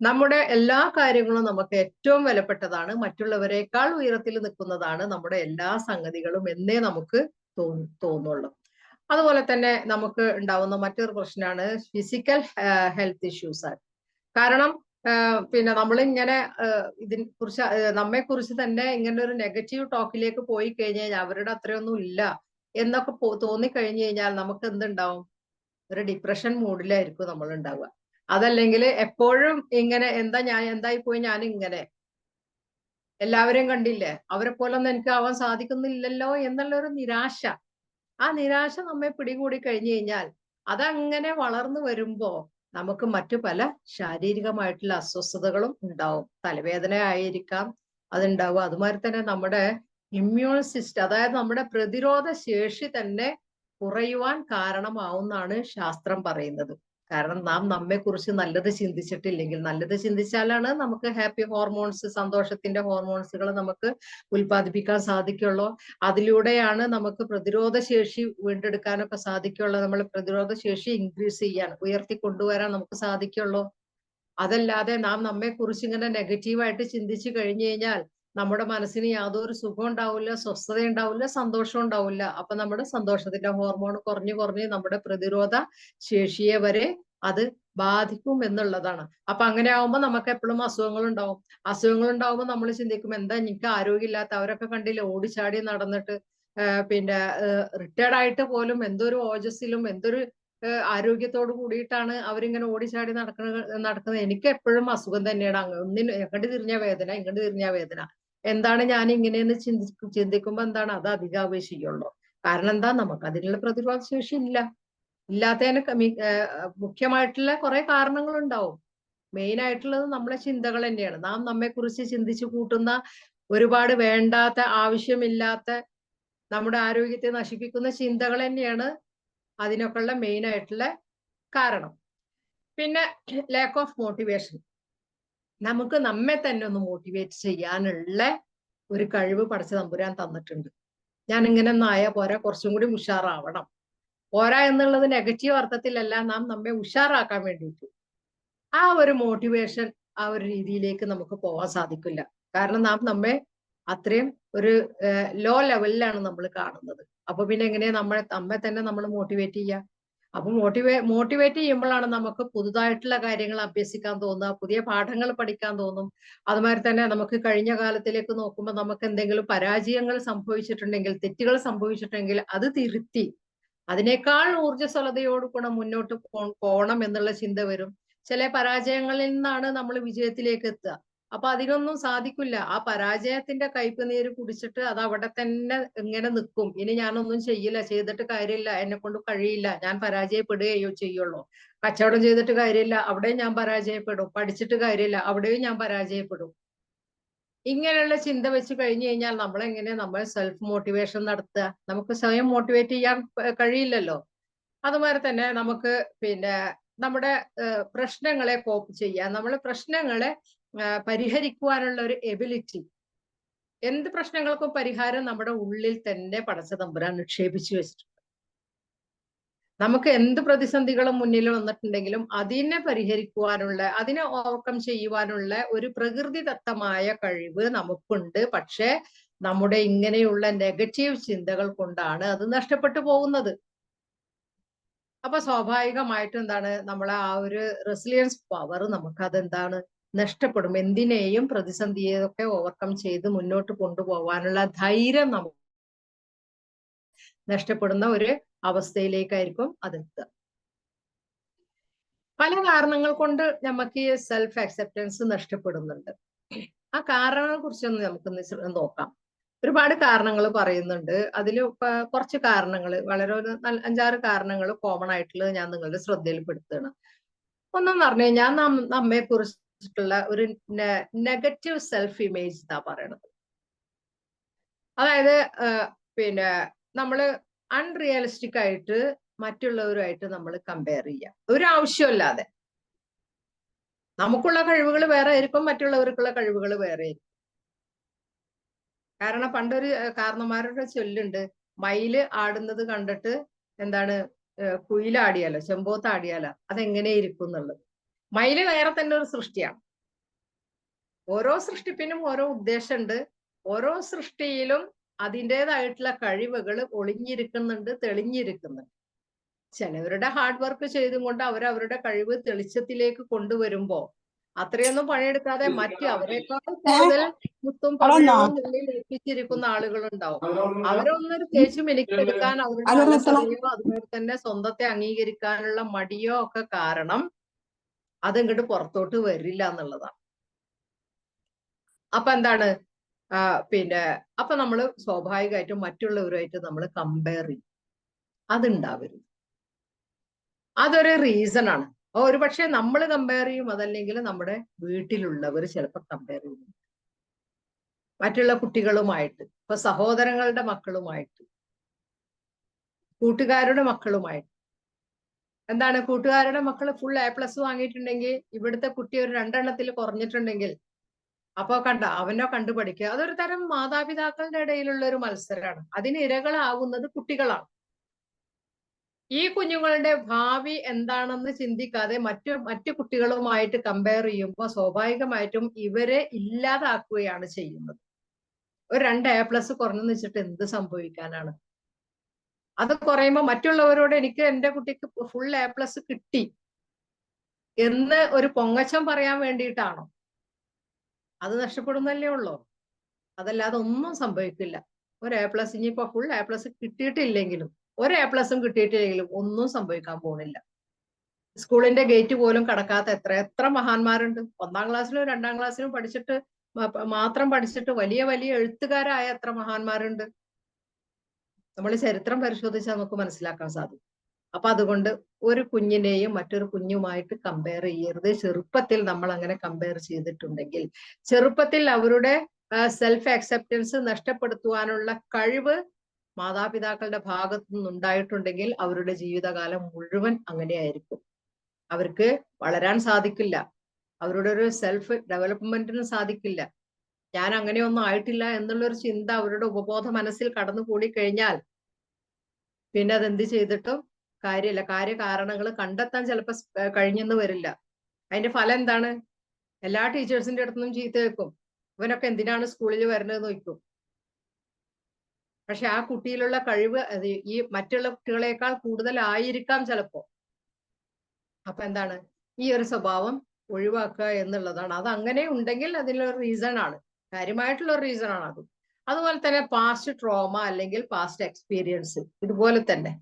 നമ്മുടെ എല്ലാ കാര്യങ്ങളും നമുക്ക് ഏറ്റവും വിലപ്പെട്ടതാണ്. മറ്റുള്ളവരെക്കാൾ ഉയരത്തിൽ നിൽക്കുന്നതാണ് നമ്മുടെ എല്ലാ സംഗതികളും എന്നേ നമുക്ക് തോന്നുള്ളൂ. അതുപോലെ തന്നെ നമുക്ക് ഉണ്ടാവുന്ന മറ്റൊരു പ്രശ്നമാണ് ഫിസിക്കൽ ഹെൽത്ത് ഇഷ്യൂസ്. കാരണം പിന്നെ നമ്മളിങ്ങനെ ഇതിനെ കുറിച്ച് നമ്മെ കുറിച്ച് തന്നെ ഇങ്ങനെ ഒരു നെഗറ്റീവ് ടോക്കിലേക്ക് പോയി കഴിഞ്ഞാൽ അവരുടെ അത്രയൊന്നും ഇല്ല എന്നൊക്കെ തോന്നിക്കഴിഞ്ഞു കഴിഞ്ഞാൽ നമുക്ക് എന്തുണ്ടാവും? ഒരു ഡിപ്രഷൻ മൂഡിലായിരിക്കും നമ്മൾ ഉണ്ടാവുക. അതല്ലെങ്കിൽ എപ്പോഴും ഇങ്ങനെ എന്തായി പോയി ഞാൻ ഇങ്ങനെ, എല്ലാവരെയും കണ്ടില്ലേ, അവരെ പോലൊന്നും എനിക്ക് ആവാൻ സാധിക്കുന്നില്ലല്ലോ എന്നുള്ള ഒരു നിരാശ. ആ നിരാശ നമ്മെ പിടികൂടി കഴിഞ്ഞു കഴിഞ്ഞാൽ അതങ്ങനെ വളർന്നു വരുമ്പോ നമുക്ക് മറ്റു പല ശാരീരികമായിട്ടുള്ള അസ്വസ്ഥതകളും ഉണ്ടാവും. തലവേദന ആയിരിക്കാം അതുണ്ടാവും. അതുമാതിരി തന്നെ നമ്മുടെ ഇമ്മ്യൂൺ സിസ്റ്റം, അതായത് നമ്മുടെ പ്രതിരോധ ശേഷി തന്നെ കുറയുവാൻ കാരണമാവുന്നാണ് ശാസ്ത്രം പറയുന്നത്. കാരണം നാം നമ്മെ കുറിച്ച് നല്ലത് ചിന്തിച്ചിട്ടില്ലെങ്കിൽ, നല്ലത് ചിന്തിച്ചാലാണ് നമുക്ക് ഹാപ്പി ഹോർമോൺസ്, സന്തോഷത്തിന്റെ ഹോർമോൺസുകൾ നമുക്ക് ഉൽപ്പാദിപ്പിക്കാൻ സാധിക്കുള്ളൂ. അതിലൂടെയാണ് നമുക്ക് പ്രതിരോധ ശേഷി വീണ്ടെടുക്കാനൊക്കെ സാധിക്കുള്ളൂ. നമ്മൾ പ്രതിരോധ ശേഷി ഇൻക്രീസ് ചെയ്യാൻ, ഉയർത്തി കൊണ്ടുവരാൻ നമുക്ക് സാധിക്കുള്ളൂ. അതല്ലാതെ നാം നമ്മെ കുറിച്ച് ഇങ്ങനെ നെഗറ്റീവായിട്ട് ചിന്തിച്ചു കഴിഞ്ഞു കഴിഞ്ഞാൽ നമ്മുടെ മനസ്സിന് യാതൊരു സുഖം ഉണ്ടാവില്ല, സ്വസ്ഥത ഉണ്ടാവില്ല, സന്തോഷം ഉണ്ടാവില്ല. അപ്പൊ നമ്മുടെ സന്തോഷത്തിന്റെ ഹോർമോൺ കുറഞ്ഞു കുറഞ്ഞ് നമ്മുടെ പ്രതിരോധ ശേഷിയെ വരെ അത് ബാധിക്കും എന്നുള്ളതാണ്. അപ്പൊ അങ്ങനെ ആവുമ്പോ നമുക്ക് എപ്പോഴും അസുഖങ്ങൾ ഉണ്ടാവും. അസുഖങ്ങൾ ഉണ്ടാവുമ്പോൾ നമ്മൾ ചിന്തിക്കും എന്താ എനിക്ക് ആരോഗ്യമില്ലാത്ത, അവരൊക്കെ കണ്ടില്ലേ ഓടിച്ചാടി നടന്നിട്ട് പിന്നെ റിട്ടയർഡ് ആയിട്ട് പോലും എന്തൊരു ഓജസ്സിലും എന്തൊരു ആരോഗ്യത്തോട് കൂടിയിട്ടാണ് അവരിങ്ങനെ ഓടിച്ചാടി നടക്കുന്നത്. എനിക്ക് എപ്പോഴും അസുഖം തന്നെയാണ്. അങ്ങോട്ട് തിരിഞ്ഞ വേദന, ഇങ്ങോട്ട് തിരിഞ്ഞ വേദന. എന്താണ് ഞാൻ ഇങ്ങനെയെന്ന് ചിന്തിക്കുമ്പോ എന്താണ് അത് അധികാവുകയേ ചെയ്യുള്ളൂ. കാരണം എന്താ? നമുക്ക് അതിനുള്ള പ്രതിരോധ ശേഷി ഇല്ല. ഇല്ലാത്തതിന് മുഖ്യമായിട്ടുള്ള കുറെ കാരണങ്ങൾ ഉണ്ടാവും. മെയിൻ ആയിട്ടുള്ളത് നമ്മളെ ചിന്തകൾ തന്നെയാണ്. നാം നമ്മെക്കുറിച്ച് ചിന്തിച്ചു കൂട്ടുന്ന ഒരുപാട് വേണ്ടാത്ത, ആവശ്യമില്ലാത്ത, നമ്മുടെ ആരോഗ്യത്തെ നശിപ്പിക്കുന്ന ചിന്തകൾ തന്നെയാണ് അതിനൊക്കെയുള്ള മെയിൻ ആയിട്ടുള്ള കാരണം. പിന്നെ ലാക്ക് ഓഫ് മോട്ടിവേഷൻ. നമുക്ക് നമ്മെ തന്നെ ഒന്ന് മോട്ടിവേറ്റ് ചെയ്യാനുള്ള ഒരു കഴിവ് പടച്ച തമ്പുരാൻ തന്നിട്ടുണ്ട്. ഞാൻ ഇങ്ങനെ ഒന്നും ആയാ പോരാ, കുറച്ചും കൂടി ഉഷാറാവണം. പോരാ എന്നുള്ളത് നെഗറ്റീവ് അർത്ഥത്തിലല്ല, നാം നമ്മെ ഉഷാറാക്കാൻ വേണ്ടിയിട്ട്. ആ ഒരു മോട്ടിവേഷൻ, ആ ഒരു രീതിയിലേക്ക് നമുക്ക് പോവാൻ സാധിക്കില്ല. കാരണം നാം നമ്മെ അത്രയും ഒരു ലോ ലെവലിലാണ് നമ്മൾ കാണുന്നത്. അപ്പൊ പിന്നെ എങ്ങനെയാ നമ്മെ തന്നെ നമ്മൾ മോട്ടിവേറ്റ് ചെയ്യുക? അപ്പൊ മോട്ടിവേറ്റ് ചെയ്യുമ്പോഴാണ് നമുക്ക് പുതുതായിട്ടുള്ള കാര്യങ്ങൾ അഭ്യസിക്കാൻ തോന്നുക, പുതിയ പാഠങ്ങൾ പഠിക്കാൻ തോന്നും. അതുമാതിരി തന്നെ നമുക്ക് കഴിഞ്ഞ കാലത്തിലേക്ക് നോക്കുമ്പോൾ നമുക്ക് എന്തെങ്കിലും പരാജയങ്ങൾ സംഭവിച്ചിട്ടുണ്ടെങ്കിൽ, തെറ്റുകൾ സംഭവിച്ചിട്ടുണ്ടെങ്കിൽ അത് തിരുത്തി അതിനേക്കാൾ ഊർജ്ജസ്വലതയോടുകൂടെ മുന്നോട്ട് പോകണം എന്നുള്ള ചിന്ത വരും. ചില പരാജയങ്ങളിൽ നിന്നാണ് നമ്മൾ വിജയത്തിലേക്ക് എത്തുക. അപ്പൊ അതിനൊന്നും സാധിക്കില്ല. ആ പരാജയത്തിന്റെ കയ്പ് നീര് കുടിച്ചിട്ട് അത് അവിടെ തന്നെ ഇങ്ങനെ നിൽക്കും. ഇനി ഞാനൊന്നും ചെയ്യില്ല, ചെയ്തിട്ട് കാര്യമില്ല, എന്നെ കൊണ്ട് കഴിയില്ല, ഞാൻ പരാജയപ്പെടുകയോ ചെയ്യുള്ളൂ. കച്ചവടം ചെയ്തിട്ട് കാര്യമില്ല, അവിടെയും ഞാൻ പരാജയപ്പെടും. പഠിച്ചിട്ട് കാര്യമില്ല, അവിടെയും ഞാൻ പരാജയപ്പെടും. ഇങ്ങനെയുള്ള ചിന്ത വെച്ച് കഴിഞ്ഞു കഴിഞ്ഞാൽ നമ്മൾ സെൽഫ് മോട്ടിവേഷൻ നടത്തുക? നമുക്ക് സ്വയം മോട്ടിവേറ്റ് ചെയ്യാൻ കഴിയില്ലല്ലോ. അതുമാതിരി തന്നെ നമുക്ക് പിന്നെ നമ്മുടെ പ്രശ്നങ്ങളെ കോപ്പ് ചെയ്യാൻ, നമ്മളെ പ്രശ്നങ്ങളെ പരിഹരിക്കുവാനുള്ള ഒരു എബിലിറ്റി, എന്ത് പ്രശ്നങ്ങൾക്കും പരിഹാരം നമ്മുടെ ഉള്ളിൽ തന്നെ പടച്ച തമ്പുരാൻ നിക്ഷേപിച്ചു വെച്ചിട്ടുണ്ട്. നമുക്ക് എന്ത് പ്രതിസന്ധികളും മുന്നിൽ വന്നിട്ടുണ്ടെങ്കിലും അതിനെ പരിഹരിക്കുവാനുള്ള, അതിനെ ഓവർകം ചെയ്യുവാനുള്ള ഒരു പ്രകൃതിദത്തമായ കഴിവ് നമുക്കുണ്ട്. പക്ഷെ നമ്മുടെ ഇങ്ങനെയുള്ള നെഗറ്റീവ് ചിന്തകൾ കൊണ്ടാണ് അത് നഷ്ടപ്പെട്ടു പോകുന്നത്. അപ്പൊ സ്വാഭാവികമായിട്ടും എന്താണ്, നമ്മളെ ആ ഒരു റെസിലിയൻസ് പവർ നമുക്കതെന്താണ് നഷ്ടപ്പെടും. എന്തിനേയും പ്രതിസന്ധിയൊക്കെ ഓവർകം ചെയ്ത് മുന്നോട്ട് കൊണ്ടുപോകാനുള്ള ധൈര്യം നമുക്ക് നഷ്ടപ്പെടുന്ന ഒരു അവസ്ഥയിലേക്കായിരിക്കും അതെത്തുക. പല കാരണങ്ങൾ കൊണ്ട് നമുക്ക് ഈ സെൽഫ് അക്സെപ്റ്റൻസ് നഷ്ടപ്പെടുന്നുണ്ട്. ആ കാരണങ്ങളെ കുറിച്ചൊന്ന് നമുക്കൊന്ന് നോക്കാം. ഒരുപാട് കാരണങ്ങൾ പറയുന്നുണ്ട്. അതിൽ കുറച്ച് കാരണങ്ങൾ, വളരെ ഒരു 5-6 കാരണങ്ങൾ കോമൺ ആയിട്ടുള്ളത് ഞാൻ നിങ്ങളുടെ ശ്രദ്ധയിൽപ്പെടുത്തുകയാണ്. ഒന്നെന്ന് പറഞ്ഞു കഴിഞ്ഞാൽ നമ്മെ കുറിച്ചിട്ടുള്ള ഒരു നെഗറ്റീവ് സെൽഫ് ഇമേജ് എന്നാ പറയണത്. അതായത് പിന്നെ നമ്മള് അൺറിയലിസ്റ്റിക് ആയിട്ട് മറ്റുള്ളവരുമായിട്ട് നമ്മൾ കമ്പയർ ചെയ്യുക ഒരു ആവശ്യമില്ലാതെ. നമുക്കുള്ള കഴിവുകൾ വേറെ ആയിരിക്കും, മറ്റുള്ളവർക്കുള്ള കഴിവുകൾ വേറെ ആയിരിക്കും. കാരണം പണ്ടൊരു കാരണന്മാരുടെ ചൊല്ലുണ്ട്, മയില് ആടുന്നത് കണ്ടിട്ട് എന്താണ് കുയിലാടിയാലോ ചെമ്പോത്താടിയാലോ അതെങ്ങനെ ഇരിക്കും എന്നുള്ളത്. മയില് വേറെ തന്നെ ഒരു സൃഷ്ടിയാണ്. ഓരോ സൃഷ്ടിപ്പിനും ഓരോ ഉദ്ദേശമുണ്ട്. ഓരോ സൃഷ്ടിയിലും അതിൻ്റെതായിട്ടുള്ള കഴിവുകൾ ഒളിഞ്ഞിരിക്കുന്നുണ്ട്, തെളിഞ്ഞിരിക്കുന്നുണ്ട്. ചിലവരുടെ ഹാർഡ് വർക്ക് ചെയ്തും കൊണ്ട് അവരവരുടെ കഴിവ് തെളിച്ചത്തിലേക്ക് കൊണ്ടുവരുമ്പോ അത്രയൊന്നും പണിയെടുക്കാതെ മറ്റ് അവരെക്കാൾ കൂടുതൽ മുത്തും പവിഴവും ഉള്ളിൽ ഏൽപ്പിച്ചിരിക്കുന്ന ആളുകളുണ്ടാവും. അവരൊന്നൊരു തേച്ചു മിനുക്കിയെടുക്കാൻ അവരുടെ അലസതയോ അതുപോലെ തന്നെ സ്വന്തത്തെ അംഗീകരിക്കാനുള്ള മടിയോ ഒക്കെ കാരണം അതിങ്ങോട്ട് പുറത്തോട്ട് വരില്ല എന്നുള്ളതാണ്. അപ്പൊ എന്താണ് അപ്പൊ നമ്മൾ സ്വാഭാവികമായിട്ടും മറ്റുള്ളവരുമായിട്ട് നമ്മൾ കമ്പയർ ചെയ്യും. അതുണ്ടാവരുത്. അതൊരു റീസൺ ആണ്. ഒരു പക്ഷെ നമ്മൾ കമ്പയർ ചെയ്യും, അതല്ലെങ്കിൽ നമ്മുടെ വീട്ടിലുള്ളവർ ചിലപ്പോൾ കമ്പയർ ചെയ്യും മറ്റുള്ള കുട്ടികളുമായിട്ട്, ഇപ്പൊ സഹോദരങ്ങളുടെ മക്കളുമായിട്ട്, കൂട്ടുകാരുടെ മക്കളുമായിട്ട്. എന്താണ്, കൂട്ടുകാരുടെ മക്കൾ ഫുൾ A+ വാങ്ങിയിട്ടുണ്ടെങ്കിൽ ഇവിടുത്തെ കുട്ടി ഒരു 2 എണ്ണത്തിൽ കുറഞ്ഞിട്ടുണ്ടെങ്കിൽ അപ്പൊ അവനോ കണ്ടുപഠിക്കുക. അതൊരു തരം മാതാപിതാക്കളുടെ ഇടയിലുള്ള ഒരു മത്സരമാണ്. അതിന് ഇരകളാവുന്നത് കുട്ടികളാണ്. ഈ കുഞ്ഞുങ്ങളുടെ ഭാവി എന്താണെന്ന് ചിന്തിക്കാതെ മറ്റു കുട്ടികളുമായിട്ട് കമ്പയർ ചെയ്യുമ്പോൾ സ്വാഭാവികമായിട്ടും ഇവരെ ഇല്ലാതാക്കുകയാണ് ചെയ്യുന്നത്. ഒരു 2 A+ കുറഞ്ഞെന്ന് വെച്ചിട്ട് എന്ത് സംഭവിക്കാനാണ്? അത് കുറയുമ്പോൾ മറ്റുള്ളവരോട് എനിക്ക് എന്റെ കുട്ടിക്ക് ഫുൾ A+ കിട്ടി എന്ന് ഒരു പൊങ്ങച്ചം പറയാൻ വേണ്ടിയിട്ടാണോ? അത് നഷ്ടപ്പെടുന്നല്ലേ ഉള്ളൂ. അതല്ലാതെ ഒന്നും സംഭവിക്കില്ല. ഒരു A+ ഇനിയിപ്പോ ഫുൾ A+ കിട്ടിയിട്ടില്ലെങ്കിലും, ഒരു A+ കിട്ടിയിട്ടില്ലെങ്കിലും ഒന്നും സംഭവിക്കാൻ പോകുന്നില്ല. സ്കൂളിന്റെ ഗേറ്റ് പോലും കടക്കാത്ത എത്ര മഹാന്മാരുണ്ട്. 1-ാം ക്ലാസ്സിലും 2-ാം ക്ലാസ്സിലും മാത്രം പഠിച്ചിട്ട് വലിയ വലിയ എഴുത്തുകാരായ എത്ര മഹാന്മാരുണ്ട്. നമ്മൾ ചരിത്രം പരിശോധിച്ചാൽ നമുക്ക് മനസ്സിലാക്കാൻ സാധിക്കും. അപ്പൊ അതുകൊണ്ട് ഒരു കുഞ്ഞിനെയും മറ്റൊരു കുഞ്ഞുമായിട്ട് കമ്പയർ ചെയ്യരുത്. ചെറുപ്പത്തിൽ നമ്മൾ അങ്ങനെ കമ്പയർ ചെയ്തിട്ടുണ്ടെങ്കിൽ ചെറുപ്പത്തിൽ അവരുടെ സെൽഫ് അക്സെപ്റ്റൻസ് നഷ്ടപ്പെടുത്തുവാനുള്ള കഴിവ് മാതാപിതാക്കളുടെ ഭാഗത്തു നിന്നുണ്ടായിട്ടുണ്ടെങ്കിൽ അവരുടെ ജീവിതകാലം മുഴുവൻ അങ്ങനെയായിരിക്കും. അവർക്ക് വളരാൻ സാധിക്കില്ല, അവരുടെ ഒരു സെൽഫ് ഡെവലപ്മെന്റിന് സാധിക്കില്ല. ഞാൻ അങ്ങനെയൊന്നും ആയിട്ടില്ല എന്നുള്ളൊരു ചിന്ത അവരുടെ ഉപബോധ മനസ്സിൽ കടന്നു കൂടി കഴിഞ്ഞാൽ പിന്നെ അതെന്ത് ചെയ്തിട്ടും കാര്യമില്ല. കാര്യകാരണങ്ങൾ കണ്ടെത്താൻ ചിലപ്പോൾ കഴിഞ്ഞെന്ന് വരില്ല. അതിന്റെ ഫലം എന്താണ്? എല്ലാ ടീച്ചേഴ്സിന്റെ അടുത്തുനിന്നും ചീത്ത കേൾക്കും. ഇവനൊക്കെ എന്തിനാണ് സ്കൂളിൽ വരുന്നത് നോക്കും. പക്ഷെ ആ കുട്ടിയിലുള്ള കഴിവ് ഈ മറ്റുള്ള കുട്ടികളെക്കാൾ കൂടുതലായിരിക്കാം ചിലപ്പോ. അപ്പൊ എന്താണ്? ഈ ഒരു സ്വഭാവം ഒഴിവാക്കുക എന്നുള്ളതാണ്. അത് അങ്ങനെ ഉണ്ടെങ്കിൽ അതിലൊരു റീസൺ ആണ്, കാര്യമായിട്ടുള്ള ഒരു റീസൺ ആണ് അത്. അതുപോലെ തന്നെ പാസ്റ്റ് ട്രോമ അല്ലെങ്കിൽ പാസ്റ്റ് എക്സ്പീരിയൻസ് ഇതുപോലെ തന്നെ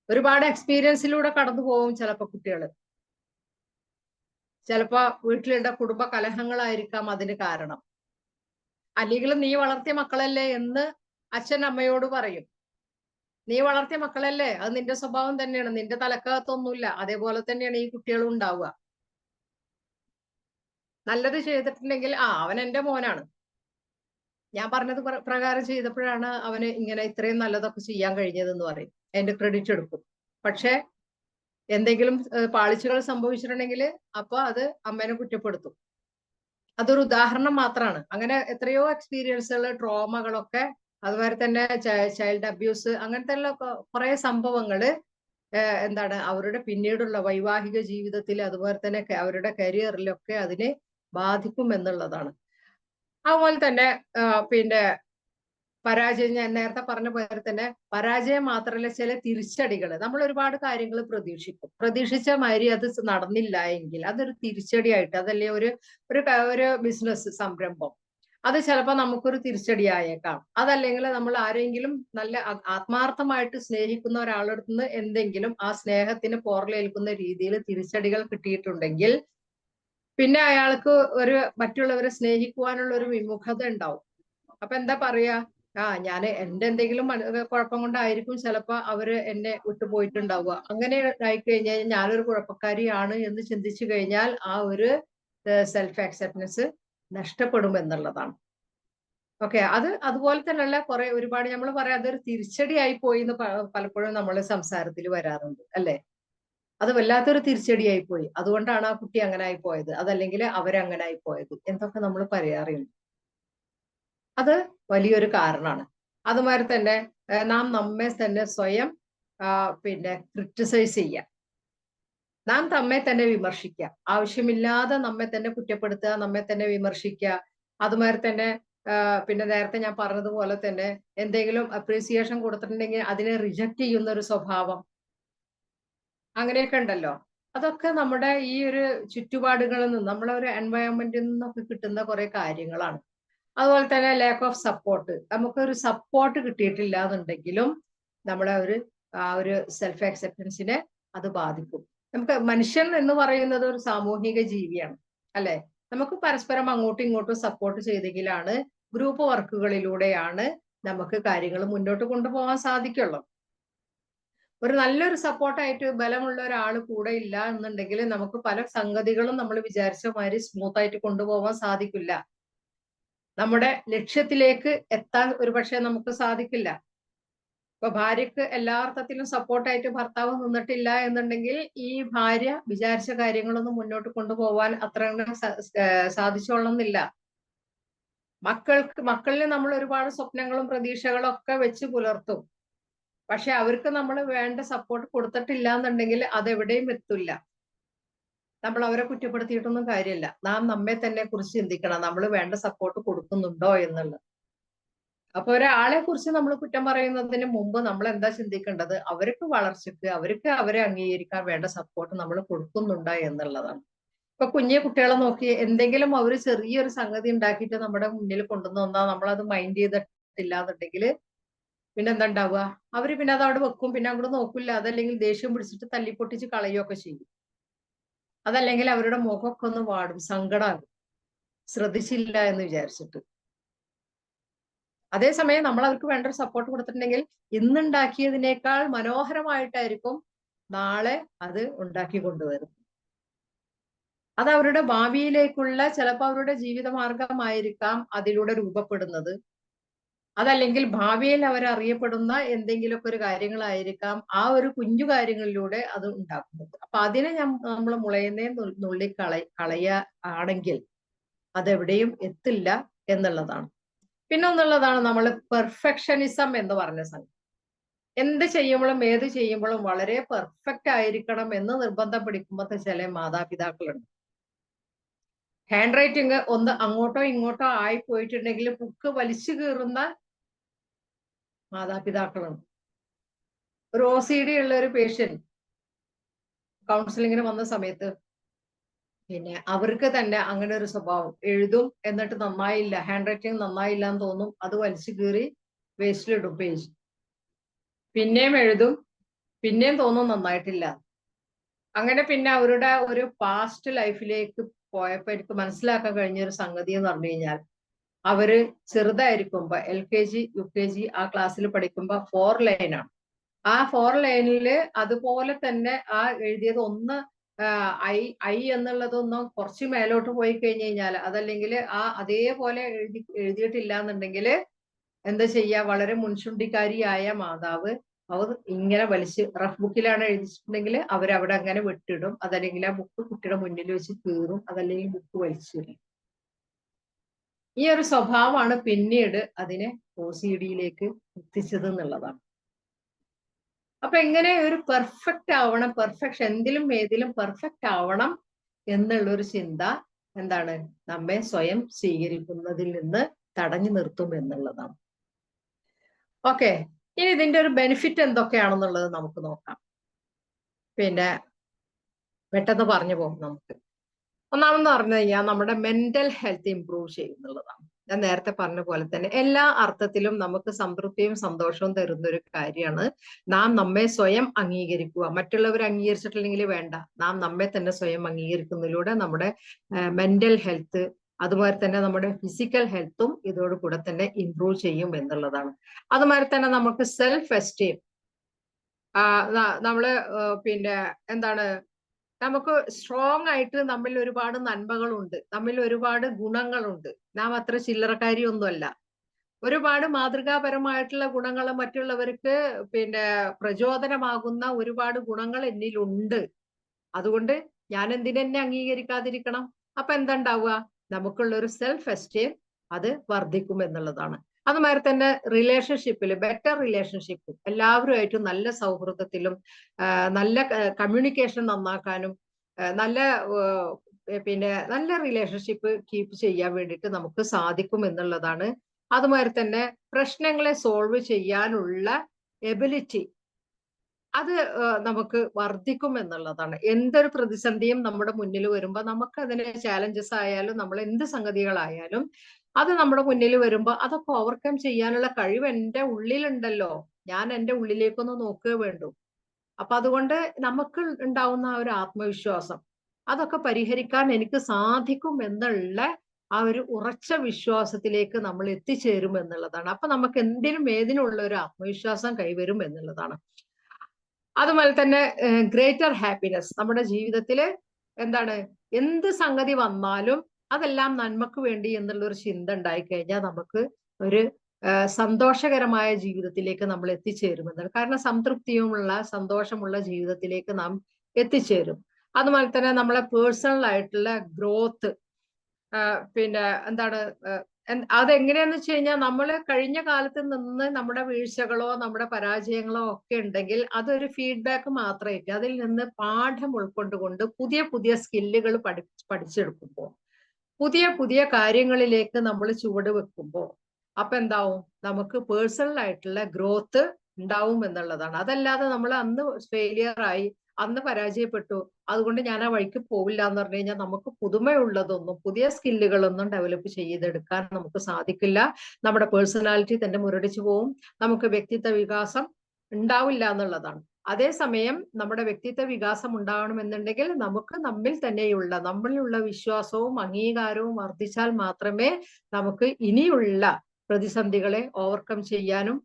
ഒരുപാട് എക്സ്പീരിയൻസിലൂടെ കടന്നു പോകും ചിലപ്പോ കുട്ടികൾ. ചിലപ്പോ വീട്ടിലുള്ള കുടുംബ കലഹങ്ങളായിരിക്കാം അതിന് കാരണം. അല്ലെങ്കിൽ നീ വളർത്തിയ മക്കളല്ലേ എന്ന് അച്ഛൻ അമ്മയോട് പറയും. നീ വളർത്തിയ മക്കളല്ലേ, അത് നിന്റെ സ്വഭാവം തന്നെയാണ്, നിന്റെ തലക്കകത്തൊന്നുമില്ല. അതേപോലെ തന്നെയാണ് ഈ കുട്ടികളും ഉണ്ടാവുക. നല്ലത് ചെയ്തിട്ടുണ്ടെങ്കിൽ അവൻ എന്റെ മോനാണ്, ഞാൻ പറഞ്ഞത് പ്രകാരം ചെയ്തപ്പോഴാണ് അവന് ഇങ്ങനെ ഇത്രയും നല്ലതൊക്കെ ചെയ്യാൻ കഴിഞ്ഞതെന്ന് പറയും, അതിന്റെ ക്രെഡിറ്റ് എടുക്കും. പക്ഷെ എന്തെങ്കിലും പാളിച്ചകൾ സംഭവിച്ചിട്ടുണ്ടെങ്കിൽ അപ്പൊ അത് അമ്മേനെ കുറ്റപ്പെടുത്തും. അതൊരു ഉദാഹരണം മാത്രമാണ്. അങ്ങനെ എത്രയോ എക്സ്പീരിയൻസുകൾ, ട്രോമകളൊക്കെ, അതുപോലെ തന്നെ ചൈൽഡ് അബ്യൂസ്, അങ്ങനത്തെ കുറെ സംഭവങ്ങള് എന്താണ് അവരുടെ പിന്നീടുള്ള വൈവാഹിക ജീവിതത്തിൽ അതുപോലെ തന്നെ അവരുടെ കരിയറിലൊക്കെ അതിനെ ബാധിക്കും എന്നുള്ളതാണ്. അതുപോലെ തന്നെ പിന്നെ പരാജയം, ഞാൻ നേരത്തെ പറഞ്ഞ പോലെ തന്നെ പരാജയം മാത്രമല്ല, ചില തിരിച്ചടികൾ. നമ്മൾ ഒരുപാട് കാര്യങ്ങൾ പ്രതീക്ഷിക്കും, പ്രതീക്ഷിച്ച മാതിരി അത് നടന്നില്ല എങ്കിൽ അതൊരു തിരിച്ചടിയായിട്ട്, അതല്ലേ ഒരു ബിസിനസ് സംരംഭം, അത് ചിലപ്പോൾ നമുക്കൊരു തിരിച്ചടിയായേക്കാം. അതല്ലെങ്കിൽ നമ്മൾ ആരെങ്കിലും നല്ല ആത്മാർത്ഥമായിട്ട് സ്നേഹിക്കുന്ന ഒരാളടുത്ത് നിന്ന് എന്തെങ്കിലും ആ സ്നേഹത്തിന് പോറലേൽക്കുന്ന രീതിയിൽ തിരിച്ചടികൾ കിട്ടിയിട്ടുണ്ടെങ്കിൽ പിന്നെ അയാൾക്ക് മറ്റുള്ളവരെ സ്നേഹിക്കുവാനുള്ള ഒരു വിമുഖത ഉണ്ടാവും. അപ്പൊ എന്താ പറയാ, ഞാൻ എന്റെ എന്തെങ്കിലും കുഴപ്പം കൊണ്ടായിരിക്കും ചിലപ്പോ അവര് എന്നെ വിട്ടുപോയിട്ടുണ്ടാവുക. അങ്ങനെ ആയിക്കഴിഞ്ഞാൽ ഞാനൊരു കുഴപ്പക്കാരിയാണ് എന്ന് ചിന്തിച്ചു കഴിഞ്ഞാൽ ആ ഒരു സെൽഫ് അക്സെപ്റ്റൻസ് നഷ്ടപ്പെടും എന്നുള്ളതാണ്. ഓക്കെ, അതുപോലെ തന്നെയുള്ള ഒരുപാട് നമ്മൾ പറയാം അതൊരു തിരിച്ചടിയായി പോയി എന്ന് പലപ്പോഴും നമ്മൾ സംസാരത്തിൽ വരാറുണ്ട് അല്ലെ. അത് വല്ലാത്തൊരു തിരിച്ചടിയായി പോയി, അതുകൊണ്ടാണ് ആ കുട്ടി അങ്ങനെ ആയി പോയത്, അതല്ലെങ്കിൽ അവരങ്ങനെ ആയി പോയത് എന്തൊക്കെ നമ്മൾ പറയാറുണ്ട്. അത് വലിയൊരു കാരണമാണ്. അതുമാതിരി തന്നെ നാം നമ്മെ തന്നെ സ്വയം പിന്നെ ക്രിറ്റിസൈസ് ചെയ്യുക, നാം നമ്മെ തന്നെ വിമർശിക്കുക, ആവശ്യമില്ലാതെ നമ്മെ തന്നെ കുറ്റപ്പെടുത്തുക, നമ്മെ തന്നെ വിമർശിക്കുക. അതുമാതിരി തന്നെ പിന്നെ നേരത്തെ ഞാൻ പറഞ്ഞതുപോലെ തന്നെ എന്തെങ്കിലും അപ്രീസിയേഷൻ കൊടുത്തിട്ടുണ്ടെങ്കിൽ അതിനെ റിജക്ട് ചെയ്യുന്ന ഒരു സ്വഭാവം, അങ്ങനെയൊക്കെ ഉണ്ടല്ലോ. അതൊക്കെ നമ്മുടെ ഈ ഒരു ചുറ്റുപാടുകളിൽ നിന്ന്, നമ്മളെ ഒരു എൻവയോൺമെന്റിൽ നിന്നൊക്കെ കിട്ടുന്ന കുറെ കാര്യങ്ങളാണ്. അതുപോലെ തന്നെ ലാക്ക് ഓഫ് സപ്പോർട്ട്, നമുക്കൊരു സപ്പോർട്ട് കിട്ടിയിട്ടില്ല എന്നുണ്ടെങ്കിലും നമ്മളെ ആ ഒരു സെൽഫ് അക്സെപ്റ്റൻസിനെ അത് ബാധിക്കും. നമുക്ക് മനുഷ്യൻ എന്ന് പറയുന്നത് ഒരു സാമൂഹിക ജീവിയാണ് അല്ലെ. നമുക്ക് പരസ്പരം അങ്ങോട്ടും ഇങ്ങോട്ടും സപ്പോർട്ട് ചെയ്തെങ്കിലാണ്, ഗ്രൂപ്പ് വർക്കുകളിലൂടെയാണ് നമുക്ക് കാര്യങ്ങൾ മുന്നോട്ട് കൊണ്ടുപോകാൻ സാധിക്കുള്ളൂ. ഒരു നല്ലൊരു സപ്പോർട്ടായിട്ട് ബലമുള്ള ഒരാൾ കൂടെ ഇല്ല എന്നുണ്ടെങ്കിൽ നമുക്ക് പല സംഗതികളും നമ്മൾ വിചാരിച്ച മാതിരി സ്മൂത്ത് ആയിട്ട് കൊണ്ടുപോകാൻ സാധിക്കില്ല. നമ്മുടെ ലക്ഷ്യത്തിലേക്ക് എത്താൻ ഒരുപക്ഷെ നമുക്ക് സാധിക്കില്ല. ഇപ്പൊ ഭാര്യക്ക് എല്ലാ അർത്ഥത്തിലും സപ്പോർട്ടായിട്ട് ഭർത്താവ് നിന്നിട്ടില്ല എന്നുണ്ടെങ്കിൽ ഈ ഭാര്യ വിചാരിച്ച കാര്യങ്ങളൊന്നും മുന്നോട്ട് കൊണ്ടുപോകാൻ അത്ര സാധിച്ചോളണമെന്നില്ല. മക്കളിൽ നമ്മൾ ഒരുപാട് സ്വപ്നങ്ങളും പ്രതീക്ഷകളും ഒക്കെ വെച്ച് പുലർത്തും. പക്ഷെ അവർക്ക് നമ്മൾ വേണ്ട സപ്പോർട്ട് കൊടുത്തിട്ടില്ല എന്നുണ്ടെങ്കിൽ അതെവിടെയും എത്തില്ല. നമ്മൾ അവരെ കുറ്റപ്പെടുത്തിയിട്ടൊന്നും കാര്യമില്ല. നാം നമ്മെ തന്നെ കുറിച്ച് ചിന്തിക്കണം, നമ്മൾ വേണ്ട സപ്പോർട്ട് കൊടുക്കുന്നുണ്ടോ എന്നുള്ളത്. അപ്പൊ ഒരാളെ കുറിച്ച് നമ്മൾ കുറ്റം പറയുന്നതിന് മുമ്പ് നമ്മൾ എന്താ ചിന്തിക്കേണ്ടത്, അവർക്ക് വളർച്ചയ്ക്ക്, അവർക്ക് അവരെ അംഗീകരിക്കാൻ വേണ്ട സപ്പോർട്ട് നമ്മൾ കൊടുക്കുന്നുണ്ടോ എന്നുള്ളതാണ്. ഇപ്പൊ കുഞ്ഞു കുട്ടികളെ നോക്കി എന്തെങ്കിലും അവർ ചെറിയൊരു സംഗതി ഉണ്ടാക്കിയിട്ട് നമ്മുടെ മുന്നിൽ കൊണ്ടുവന്ന് വന്നാൽ നമ്മളത് മൈൻഡ് ചെയ്തിട്ടില്ല എന്നുണ്ടെങ്കിൽ പിന്നെ എന്താ ഉണ്ടാവുക, അവര് പിന്നെ അത് അവിടെ വെക്കും, പിന്നെ അങ്ങോട്ട് നോക്കില്ല. അതല്ലെങ്കിൽ ദേഷ്യം പിടിച്ചിട്ട് തല്ലിപ്പൊട്ടിച്ച് കളയുകയൊക്കെ ചെയ്യും. അതല്ലെങ്കിൽ അവരുടെ മുഖമൊക്കെ ഒന്ന് വാടും, സങ്കടമാകും, ശ്രദ്ധിച്ചില്ല എന്ന് വിചാരിച്ചിട്ട്. അതേസമയം നമ്മൾ അവർക്ക് വേണ്ട സപ്പോർട്ട് കൊടുത്തിട്ടുണ്ടെങ്കിൽ ഇന്നുണ്ടാക്കിയതിനേക്കാൾ മനോഹരമായിട്ടായിരിക്കും നാളെ അത് ഉണ്ടാക്കി കൊണ്ടുവരും. അത് അവരുടെ ഭാവിയിലേക്കുള്ള ചിലപ്പോൾ അവരുടെ ജീവിതമാർഗമായിരിക്കാം അതിലൂടെ രൂപപ്പെടുന്നത്. അതല്ലെങ്കിൽ ഭാവിയിൽ അവരറിയപ്പെടുന്ന എന്തെങ്കിലുമൊക്കെ ഒരു കാര്യങ്ങളായിരിക്കാം ആ ഒരു കുഞ്ഞു കാര്യങ്ങളിലൂടെ അത് ഉണ്ടാക്കുന്നത്. അപ്പൊ അതിനെ നമ്മൾ മുളയുന്നേ കളയ ആണെങ്കിൽ അതെവിടെയും എത്തില്ല എന്നുള്ളതാണ്. പിന്നെ ഒന്നുള്ളതാണ് നമ്മൾ പെർഫെക്ഷനിസം എന്ന് പറഞ്ഞ സംഗതി. എന്ത് ചെയ്യുമ്പോഴും ഏത് ചെയ്യുമ്പോഴും വളരെ പെർഫെക്റ്റ് ആയിരിക്കണം എന്ന് നിർബന്ധം പിടിക്കുമ്പോഴത്തെ ചില മാതാപിതാക്കളുണ്ട്. ഹാൻഡ് റൈറ്റിംഗ് ഒന്ന് അങ്ങോട്ടോ ഇങ്ങോട്ടോ ആയി പോയിട്ടുണ്ടെങ്കിൽ ബുക്ക് വലിച്ചു കീറുന്ന മാതാപിതാക്കളുണ്ട്. ഒരു OCD ഉള്ള ഒരു പേഷ്യന്റ് കൗൺസിലിങ്ങിന് വന്ന സമയത്ത് പിന്നെ അവർക്ക് തന്നെ അങ്ങനെ ഒരു സ്വഭാവം, എഴുതും എന്നിട്ട് നന്നായില്ല, ഹാൻഡ് റൈറ്റിംഗ് നന്നായില്ല എന്ന് തോന്നും, അത് വലിച്ചു കീറി വേസ്റ്റിലിടും പേജ്. പിന്നെയും എഴുതും, പിന്നെയും തോന്നും നന്നായിട്ടില്ല. അങ്ങനെ പിന്നെ അവരുടെ ഒരു പാസ്റ്റ് ലൈഫിലേക്ക് പോയപ്പോ എനിക്ക് മനസ്സിലാക്കാൻ കഴിഞ്ഞ ഒരു സംഗതി എന്ന് പറഞ്ഞു കഴിഞ്ഞാൽ അവര് ചെറുതായിരിക്കുമ്പോ LKG UKG ആ ക്ലാസ്സിൽ പഠിക്കുമ്പോ 4 ലൈനാണ്. ആ 4 ലൈനില് അതുപോലെ തന്നെ ആ എഴുതിയത് ഒന്ന് ഐ എന്നുള്ളതൊന്നും കുറച്ച് മേലോട്ട് പോയി കഴിഞ്ഞു കഴിഞ്ഞാൽ അതല്ലെങ്കിൽ ആ അതേപോലെ എഴുതിയിട്ടില്ല എന്നുണ്ടെങ്കിൽ എന്താ ചെയ്യുക, വളരെ മുൻചുണ്ടിക്കാരിയായ മാതാവ് അവർ ഇങ്ങനെ വലിച്ച് റഫ് ബുക്കിലാണ് എഴുതിച്ചിട്ടുണ്ടെങ്കിൽ അവരവിടെ അങ്ങനെ വിട്ടിടും. അതല്ലെങ്കിൽ ആ ബുക്ക് കുട്ടിയുടെ മുന്നിൽ വെച്ച് കീറും, അതല്ലെങ്കിൽ ബുക്ക് വലിച്ചിടും. ഈ ഒരു സ്വഭാവമാണ് പിന്നീട് അതിനെ OCDയിലേക്ക് എത്തിച്ചത് എന്നുള്ളതാണ്. അപ്പൊ എങ്ങനെ ഒരു പെർഫെക്റ്റ് ആവണം, പെർഫെക്ഷൻ എന്തിലും ഏതിലും പെർഫെക്റ്റ് ആവണം എന്നുള്ളൊരു ചിന്ത എന്താണ് നമ്മെ സ്വയം സ്വീകരിക്കുന്നതിൽ നിന്ന് തടഞ്ഞു നിർത്തും എന്നുള്ളതാണ്. ഓക്കെ, ഇനി ഇതിന്റെ ഒരു ബെനിഫിറ്റ് എന്തൊക്കെയാണെന്നുള്ളത് നമുക്ക് നോക്കാം. പിന്നെ പെട്ടെന്ന് പറഞ്ഞു പോകും. നമുക്ക് ഒന്നാമെന്ന് പറഞ്ഞു കഴിഞ്ഞാൽ നമ്മുടെ മെന്റൽ ഹെൽത്ത് ഇംപ്രൂവ് ചെയ്യുന്നുള്ളതാണ്. ഞാൻ നേരത്തെ പറഞ്ഞ പോലെ തന്നെ എല്ലാ അർത്ഥത്തിലും നമുക്ക് സംതൃപ്തിയും സന്തോഷവും തരുന്ന ഒരു കാര്യമാണ് നാം നമ്മെ സ്വയം അംഗീകരിക്കുക. മറ്റുള്ളവർ അംഗീകരിച്ചിട്ടില്ലെങ്കിൽ വേണ്ട, നാം നമ്മെ തന്നെ സ്വയം അംഗീകരിക്കുന്നതിലൂടെ നമ്മുടെ മെന്റൽ ഹെൽത്ത് അതുപോലെ തന്നെ നമ്മുടെ ഫിസിക്കൽ ഹെൽത്തും ഇതോടുകൂടെ തന്നെ ഇംപ്രൂവ് ചെയ്യും എന്നുള്ളതാണ്. അതുമാതിരി തന്നെ നമുക്ക് സെൽഫ് എസ്റ്റീം, നമ്മള് പിന്നെ എന്താണ്, നമുക്ക് സ്ട്രോങ് ആയിട്ട് നമ്മിൽ ഒരുപാട് നന്മകളുണ്ട്, നമ്മിൽ ഒരുപാട് ഗുണങ്ങളുണ്ട്. നാം അത്ര ചില്ലറക്കാരിയൊന്നുമല്ല. ഒരുപാട് മാതൃകാപരമായിട്ടുള്ള ഗുണങ്ങൾ, മറ്റുള്ളവർക്ക് പിന്നെ പ്രചോദനമാകുന്ന ഒരുപാട് ഗുണങ്ങൾ എന്നിലുണ്ട്. അതുകൊണ്ട് ഞാൻ എന്തിനെന്നെ അംഗീകരിക്കാതിരിക്കണം? അപ്പൊ എന്താ ഉണ്ടാവുക? നമുക്കുള്ള ഒരു സെൽഫ് എസ്റ്റീം അത് വർദ്ധിക്കും എന്നുള്ളതാണ്. അതുമാതിരി തന്നെ റിലേഷൻഷിപ്പിൽ ബെറ്റർ റിലേഷൻഷിപ്പ്, എല്ലാവരുമായിട്ടും നല്ല സൗഹൃദത്തിലും നല്ല കമ്മ്യൂണിക്കേഷൻ നന്നാക്കാനും നല്ല പിന്നെ നല്ല റിലേഷൻഷിപ്പ് കീപ്പ് ചെയ്യാൻ വേണ്ടിയിട്ട് നമുക്ക് സാധിക്കും എന്നുള്ളതാണ്. അതുമാതിരി തന്നെ പ്രശ്നങ്ങളെ സോൾവ് ചെയ്യാനുള്ള എബിലിറ്റി അത് നമുക്ക് വർദ്ധിക്കും എന്നുള്ളതാണ്. എന്തൊരു പ്രതിസന്ധിയും നമ്മുടെ മുന്നിൽ വരുമ്പോൾ നമുക്ക് അതിനെ ചാലഞ്ചസ് ആയാലും നമ്മൾ എന്ത് സംഗതികളായാലും അത് നമ്മുടെ മുന്നിൽ വരുമ്പോൾ അതൊക്കെ ഓവർകം ചെയ്യാനുള്ള കഴിവ് എൻ്റെ ഉള്ളിലുണ്ടല്ലോ, ഞാൻ എൻ്റെ ഉള്ളിലേക്കൊന്ന് നോക്കുക വേണ്ടു. അപ്പൊ അതുകൊണ്ട് നമുക്ക് ഉണ്ടാവുന്ന ആ ഒരു ആത്മവിശ്വാസം, അതൊക്കെ പരിഹരിക്കാൻ എനിക്ക് സാധിക്കും എന്നുള്ള ആ ഒരു ഉറച്ച വിശ്വാസത്തിലേക്ക് നമ്മൾ എത്തിച്ചേരും എന്നുള്ളതാണ്. അപ്പൊ നമുക്ക് എന്തിനും ഏതിനുള്ള ഒരു ആത്മവിശ്വാസം കൈവരും എന്നുള്ളതാണ്. അതുപോലെ തന്നെ ഗ്രേറ്റർ ഹാപ്പിനെസ്, നമ്മുടെ ജീവിതത്തിൽ എന്താണ്, എന്ത് സംഗതി വന്നാലും അതെല്ലാം നന്മക്ക് വേണ്ടി എന്നുള്ള ഒരു ചിന്ത ഉണ്ടായിക്കഴിഞ്ഞാൽ നമുക്ക് ഒരു സന്തോഷകരമായ ജീവിതത്തിലേക്ക് നമ്മൾ എത്തിച്ചേരുമെന്നാണ്. കാരണം സംതൃപ്തിയുമുള്ള സന്തോഷമുള്ള ജീവിതത്തിലേക്ക് നാം എത്തിച്ചേരും. അതുപോലെ തന്നെ നമ്മളെ പേഴ്സണൽ ആയിട്ടുള്ള ഗ്രോത്ത്, പിന്നെ എന്താണ്, അതെങ്ങനെയാന്ന് വെച്ച് കഴിഞ്ഞാൽ നമ്മൾ കഴിഞ്ഞ കാലത്ത് നിന്ന് നമ്മുടെ വീഴ്ചകളോ നമ്മുടെ പരാജയങ്ങളോ ഒക്കെ ഉണ്ടെങ്കിൽ അതൊരു ഫീഡ്ബാക്ക് മാത്രമായിട്ട് അതിൽ നിന്ന് പാഠം ഉൾക്കൊണ്ടുകൊണ്ട് പുതിയ പുതിയ സ്കില്ലുകൾ പഠിച്ചെടുക്കുമ്പോൾ, പുതിയ പുതിയ കാര്യങ്ങളിലേക്ക് നമ്മൾ ചുവട് വെക്കുമ്പോൾ അപ്പൊ എന്താവും, നമുക്ക് പേഴ്സണൽ ആയിട്ടുള്ള ഗ്രോത്ത് ഉണ്ടാവും എന്നുള്ളതാണ്. അതല്ലാതെ നമ്മൾ അന്ന് ഫെയിലിയർ ആയി, അന്ന് പരാജയപ്പെട്ടു, അതുകൊണ്ട് ഞാൻ ആ വഴിക്ക് പോവില്ല എന്ന് പറഞ്ഞു കഴിഞ്ഞാൽ നമുക്ക് പുതുമയുള്ളതൊന്നും പുതിയ സ്കില്ലുകളൊന്നും ഡെവലപ്പ് ചെയ്തെടുക്കാൻ നമുക്ക് സാധിക്കില്ല. നമ്മുടെ പേഴ്സണാലിറ്റി തന്നെ മുരടിച്ചു പോവും, നമുക്ക് വ്യക്തിത്വ വികാസം ഉണ്ടാവില്ല എന്നുള്ളതാണ്. അതേസമയം നമ്മുടെ വ്യക്തിത്വ വികാസം ഉണ്ടാവണമെന്നുണ്ടെങ്കിൽ നമുക്ക് നമ്മളിലുള്ള വിശ്വാസവും അംഗീകാരവും വർദ്ധിച്ചാൽ മാത്രമേ നമുക്ക് ഇനിയുള്ള പ്രതിസന്ധികളെ ഓവർകം ചെയ്യാനും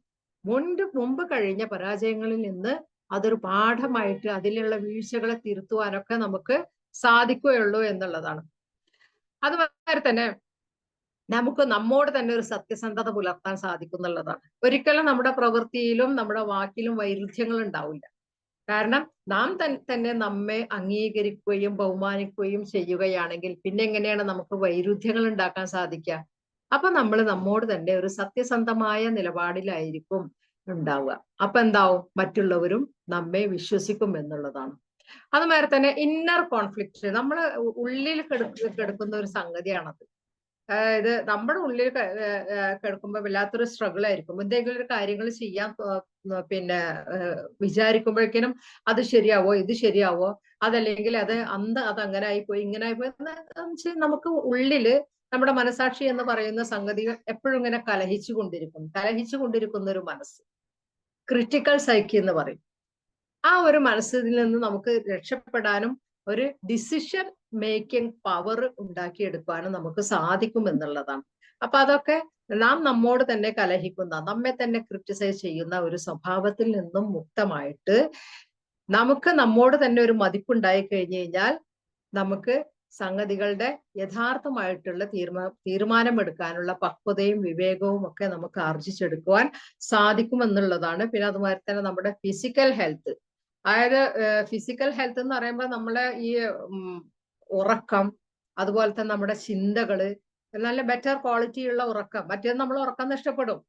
മുമ്പ് കഴിഞ്ഞ പരാജയങ്ങളിൽ നിന്ന് അതൊരു പാഠമായിട്ട് അതിലുള്ള വീഴ്ചകളെ തിരുത്തുവാനൊക്കെ നമുക്ക് സാധിക്കുകയുള്ളൂ എന്നുള്ളതാണ്. അതുപോലെ തന്നെ നമുക്ക് നമ്മോട് തന്നെ ഒരു സത്യസന്ധത പുലർത്താൻ സാധിക്കും എന്നുള്ളതാണ്. ഒരിക്കലും നമ്മുടെ പ്രവൃത്തിയിലും നമ്മുടെ വാക്കിലും വൈരുദ്ധ്യങ്ങൾ ഉണ്ടാവില്ല. കാരണം നാം തന്നെ നമ്മെ അംഗീകരിക്കുകയും ബഹുമാനിക്കുകയും ചെയ്യുകയാണെങ്കിൽ പിന്നെ എങ്ങനെയാണ് നമുക്ക് വൈരുദ്ധ്യങ്ങൾ ഉണ്ടാക്കാൻ സാധിക്കുക? അപ്പൊ നമ്മൾ നമ്മോട് തന്നെ ഒരു സത്യസന്ധമായ നിലപാടിലായിരിക്കും ഉണ്ടാവുക. അപ്പൊ എന്താവും? മറ്റുള്ളവരും നമ്മെ വിശ്വസിക്കും എന്നുള്ളതാണ്. അതുമാതിരി തന്നെ ഇന്നർ കോൺഫ്ലിക്റ്റ് നമ്മള് ഉള്ളിൽ കിടക്കുന്ന ഒരു സംഗതിയാണത്. ഇത് നമ്മുടെ ഉള്ളിൽ കിടക്കുമ്പോൾ വല്ലാത്തൊരു സ്ട്രഗിൾ ആയിരിക്കും. എന്തെങ്കിലും ഒരു കാര്യങ്ങൾ ചെയ്യാൻ പിന്നെ വിചാരിക്കുമ്പോഴേക്കിനും അത് ശരിയാവോ, ഇത് ശരിയാവോ, അതല്ലെങ്കിൽ അത് അങ്ങനെ ആയിപ്പോയി, ഇങ്ങനെ ആയിപ്പോയി. നമുക്ക് ഉള്ളില് നമ്മുടെ മനസാക്ഷി എന്ന് പറയുന്ന സംഗതികൾ എപ്പോഴും ഇങ്ങനെ കലഹിച്ചു കൊണ്ടിരിക്കുന്ന ഒരു മനസ്സ്, ക്രിട്ടിക്കൽ സൈക്കി എന്ന് പറയും. ആ ഒരു മനസ്സിൽ നിന്ന് നമുക്ക് രക്ഷപ്പെടാനും ഒരു ഡിസിഷൻ മേക്കിംഗ് പവർ ഉണ്ടാക്കിയെടുക്കാനും നമുക്ക് സാധിക്കും എന്നുള്ളതാണ്. അപ്പൊ അതൊക്കെ നാം നമ്മോട് തന്നെ കലഹിക്കുന്ന, നമ്മെ തന്നെ ക്രിറ്റിസൈസ് ചെയ്യുന്ന ഒരു സ്വഭാവത്തിൽ നിന്നും മുക്തമായിട്ട് നമുക്ക് നമ്മോട് തന്നെ ഒരു മതിപ്പുണ്ടായി കഴിഞ്ഞു കഴിഞ്ഞാൽ നമുക്ക് സംഗതികളുടെ യഥാർത്ഥമായിട്ടുള്ള തീരുമാനമെടുക്കാനുള്ള പക്വതയും വിവേകവും ഒക്കെ നമുക്ക് ആർജിച്ചെടുക്കുവാൻ സാധിക്കുമെന്നുള്ളതാണ്. പിന്നെ അതുമാതിരി തന്നെ നമ്മുടെ ഫിസിക്കൽ ഹെൽത്ത്, അതായത് ഫിസിക്കൽ ഹെൽത്ത് എന്ന് പറയുമ്പോൾ നമ്മളെ ഈ ഉറക്കം, അതുപോലെ തന്നെ നമ്മുടെ ചിന്തകള്, നല്ല ബെറ്റർ ക്വാളിറ്റി ഉള്ള ഉറക്കം. മറ്റേത് നമ്മൾ ഉറക്കം നഷ്ടപ്പെടും,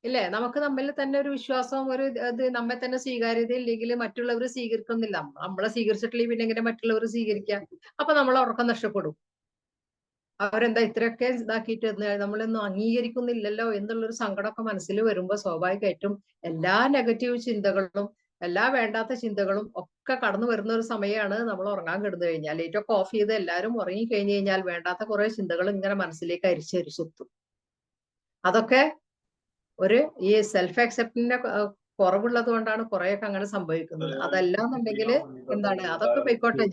ഇല്ലേ? നമുക്ക് നമ്മിൽ തന്നെ ഒരു വിശ്വാസവും ഒരു ഇത് നമ്മെ തന്നെ സ്വീകാര്യത ഇല്ലെങ്കിൽ മറ്റുള്ളവർ സ്വീകരിക്കുന്നില്ല. നമ്മളെ സ്വീകരിച്ചിട്ടില്ലെങ്കിൽ പിന്നെ എങ്ങനെ മറ്റുള്ളവർ സ്വീകരിക്കാം? അപ്പൊ നമ്മൾ ഉറക്കം നഷ്ടപ്പെടും. അവരെന്താ ഇത്രയൊക്കെ ഇതാക്കിയിട്ട് നമ്മളൊന്നും അംഗീകരിക്കുന്നില്ലല്ലോ എന്നുള്ളൊരു സങ്കടമൊക്കെ മനസ്സിൽ വരുമ്പോൾ സ്വാഭാവികമായിട്ടും എല്ലാ നെഗറ്റീവ് ചിന്തകളും എല്ലാ വേണ്ടാത്ത ചിന്തകളും ഒക്കെ കടന്നു വരുന്ന ഒരു സമയമാണ് നമ്മൾ ഉറങ്ങാൻ കിടന്നു കഴിഞ്ഞാൽ. ലൈറ്റൊക്കെ ഓഫ് ചെയ്ത് എല്ലാവരും ഉറങ്ങി കഴിഞ്ഞു കഴിഞ്ഞാൽ വേണ്ടാത്ത കുറെ ചിന്തകൾ ഇങ്ങനെ മനസ്സിലേക്ക് അരിച്ചരിച്ചെത്തും. അതൊക്കെ ഒരു ഈ സെൽഫ് അക്സെപ്റ്റിന്റെ കുറവുള്ളത് കൊണ്ടാണ് കുറെയൊക്കെ അങ്ങനെ സംഭവിക്കുന്നത്. അതല്ലാന്നുണ്ടെങ്കിൽ എന്താണ്, അതൊക്കെ പോയിക്കോട്ടെ,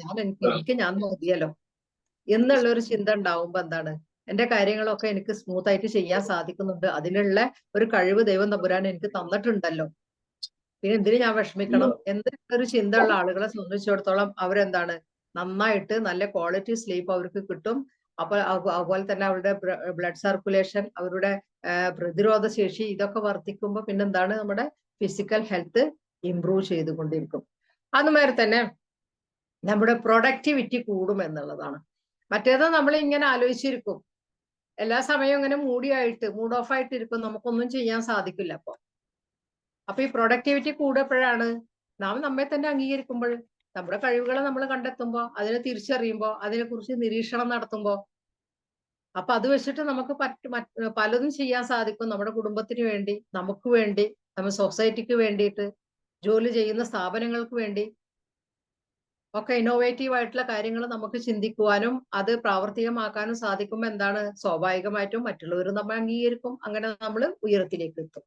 ഞാൻ മതിയല്ലോ എന്നുള്ള ഒരു ചിന്ത ഉണ്ടാവുമ്പോ എന്താണ്, എന്റെ കാര്യങ്ങളൊക്കെ എനിക്ക് സ്മൂത്ത് ആയിട്ട് ചെയ്യാൻ സാധിക്കുന്നുണ്ട്, അതിനുള്ള ഒരു കഴിവ് ദൈവം തമ്പുരാൻ എനിക്ക് തന്നിട്ടുണ്ടല്ലോ, പിന്നെ എന്തിനു ഞാൻ വിഷമിക്കണം എന്നൊരു ചിന്ത ഉള്ള ആളുകളെ സംബന്ധിച്ചിടത്തോളം അവരെന്താണ്, നന്നായിട്ട് നല്ല ക്വാളിറ്റി സ്ലീപ്പ് അവർക്ക് കിട്ടും. അപ്പൊ അതുപോലെ തന്നെ അവരുടെ ബ്ലഡ് സർക്കുലേഷൻ, അവരുടെ പ്രതിരോധ ശേഷി ഇതൊക്കെ വർദ്ധിക്കുമ്പോൾ പിന്നെന്താണ്, നമ്മുടെ ഫിസിക്കൽ ഹെൽത്ത് ഇംപ്രൂവ് ചെയ്തുകൊണ്ടിരിക്കും. അതുമാതിരി തന്നെ നമ്മുടെ പ്രൊഡക്ടിവിറ്റി കൂടും എന്നുള്ളതാണ്. മറ്റേത് നമ്മൾ ഇങ്ങനെ ആലോചിച്ചിരിക്കും, എല്ലാ സമയവും ഇങ്ങനെ മൂഡ് ഓഫ് ആയിട്ടിരിക്കും, നമുക്കൊന്നും ചെയ്യാൻ സാധിക്കില്ല. അപ്പൊ ഈ പ്രൊഡക്ടിവിറ്റി കൂടപ്പോഴാണ് നാം നമ്മെ തന്നെ അംഗീകരിക്കുമ്പോൾ, നമ്മുടെ കഴിവുകളെ നമ്മൾ കണ്ടെത്തുമ്പോൾ, അതിനെ തിരിച്ചറിയുമ്പോൾ, അതിനെക്കുറിച്ച് നിരീക്ഷണം നടത്തുമ്പോൾ, അപ്പൊ അത് വെച്ചിട്ട് നമുക്ക് പലതും ചെയ്യാൻ സാധിക്കും. നമ്മുടെ കുടുംബത്തിന് വേണ്ടി, നമുക്ക് വേണ്ടി, നമ്മുടെ സൊസൈറ്റിക്ക് വേണ്ടിയിട്ട്, ജോലി ചെയ്യുന്ന സ്ഥാപനങ്ങൾക്ക് വേണ്ടി ഒക്കെ ഇന്നോവേറ്റീവ് ആയിട്ടുള്ള കാര്യങ്ങൾ നമുക്ക് ചിന്തിക്കുവാനും അത് പ്രാവർത്തികമാക്കാനും സാധിക്കുമ്പോൾ എന്താണ്, സ്വാഭാവികമായിട്ടും മറ്റുള്ളവരും നമ്മെ അംഗീകരിക്കും. അങ്ങനെ നമ്മൾ ഉയരത്തിലേക്ക് എത്തും.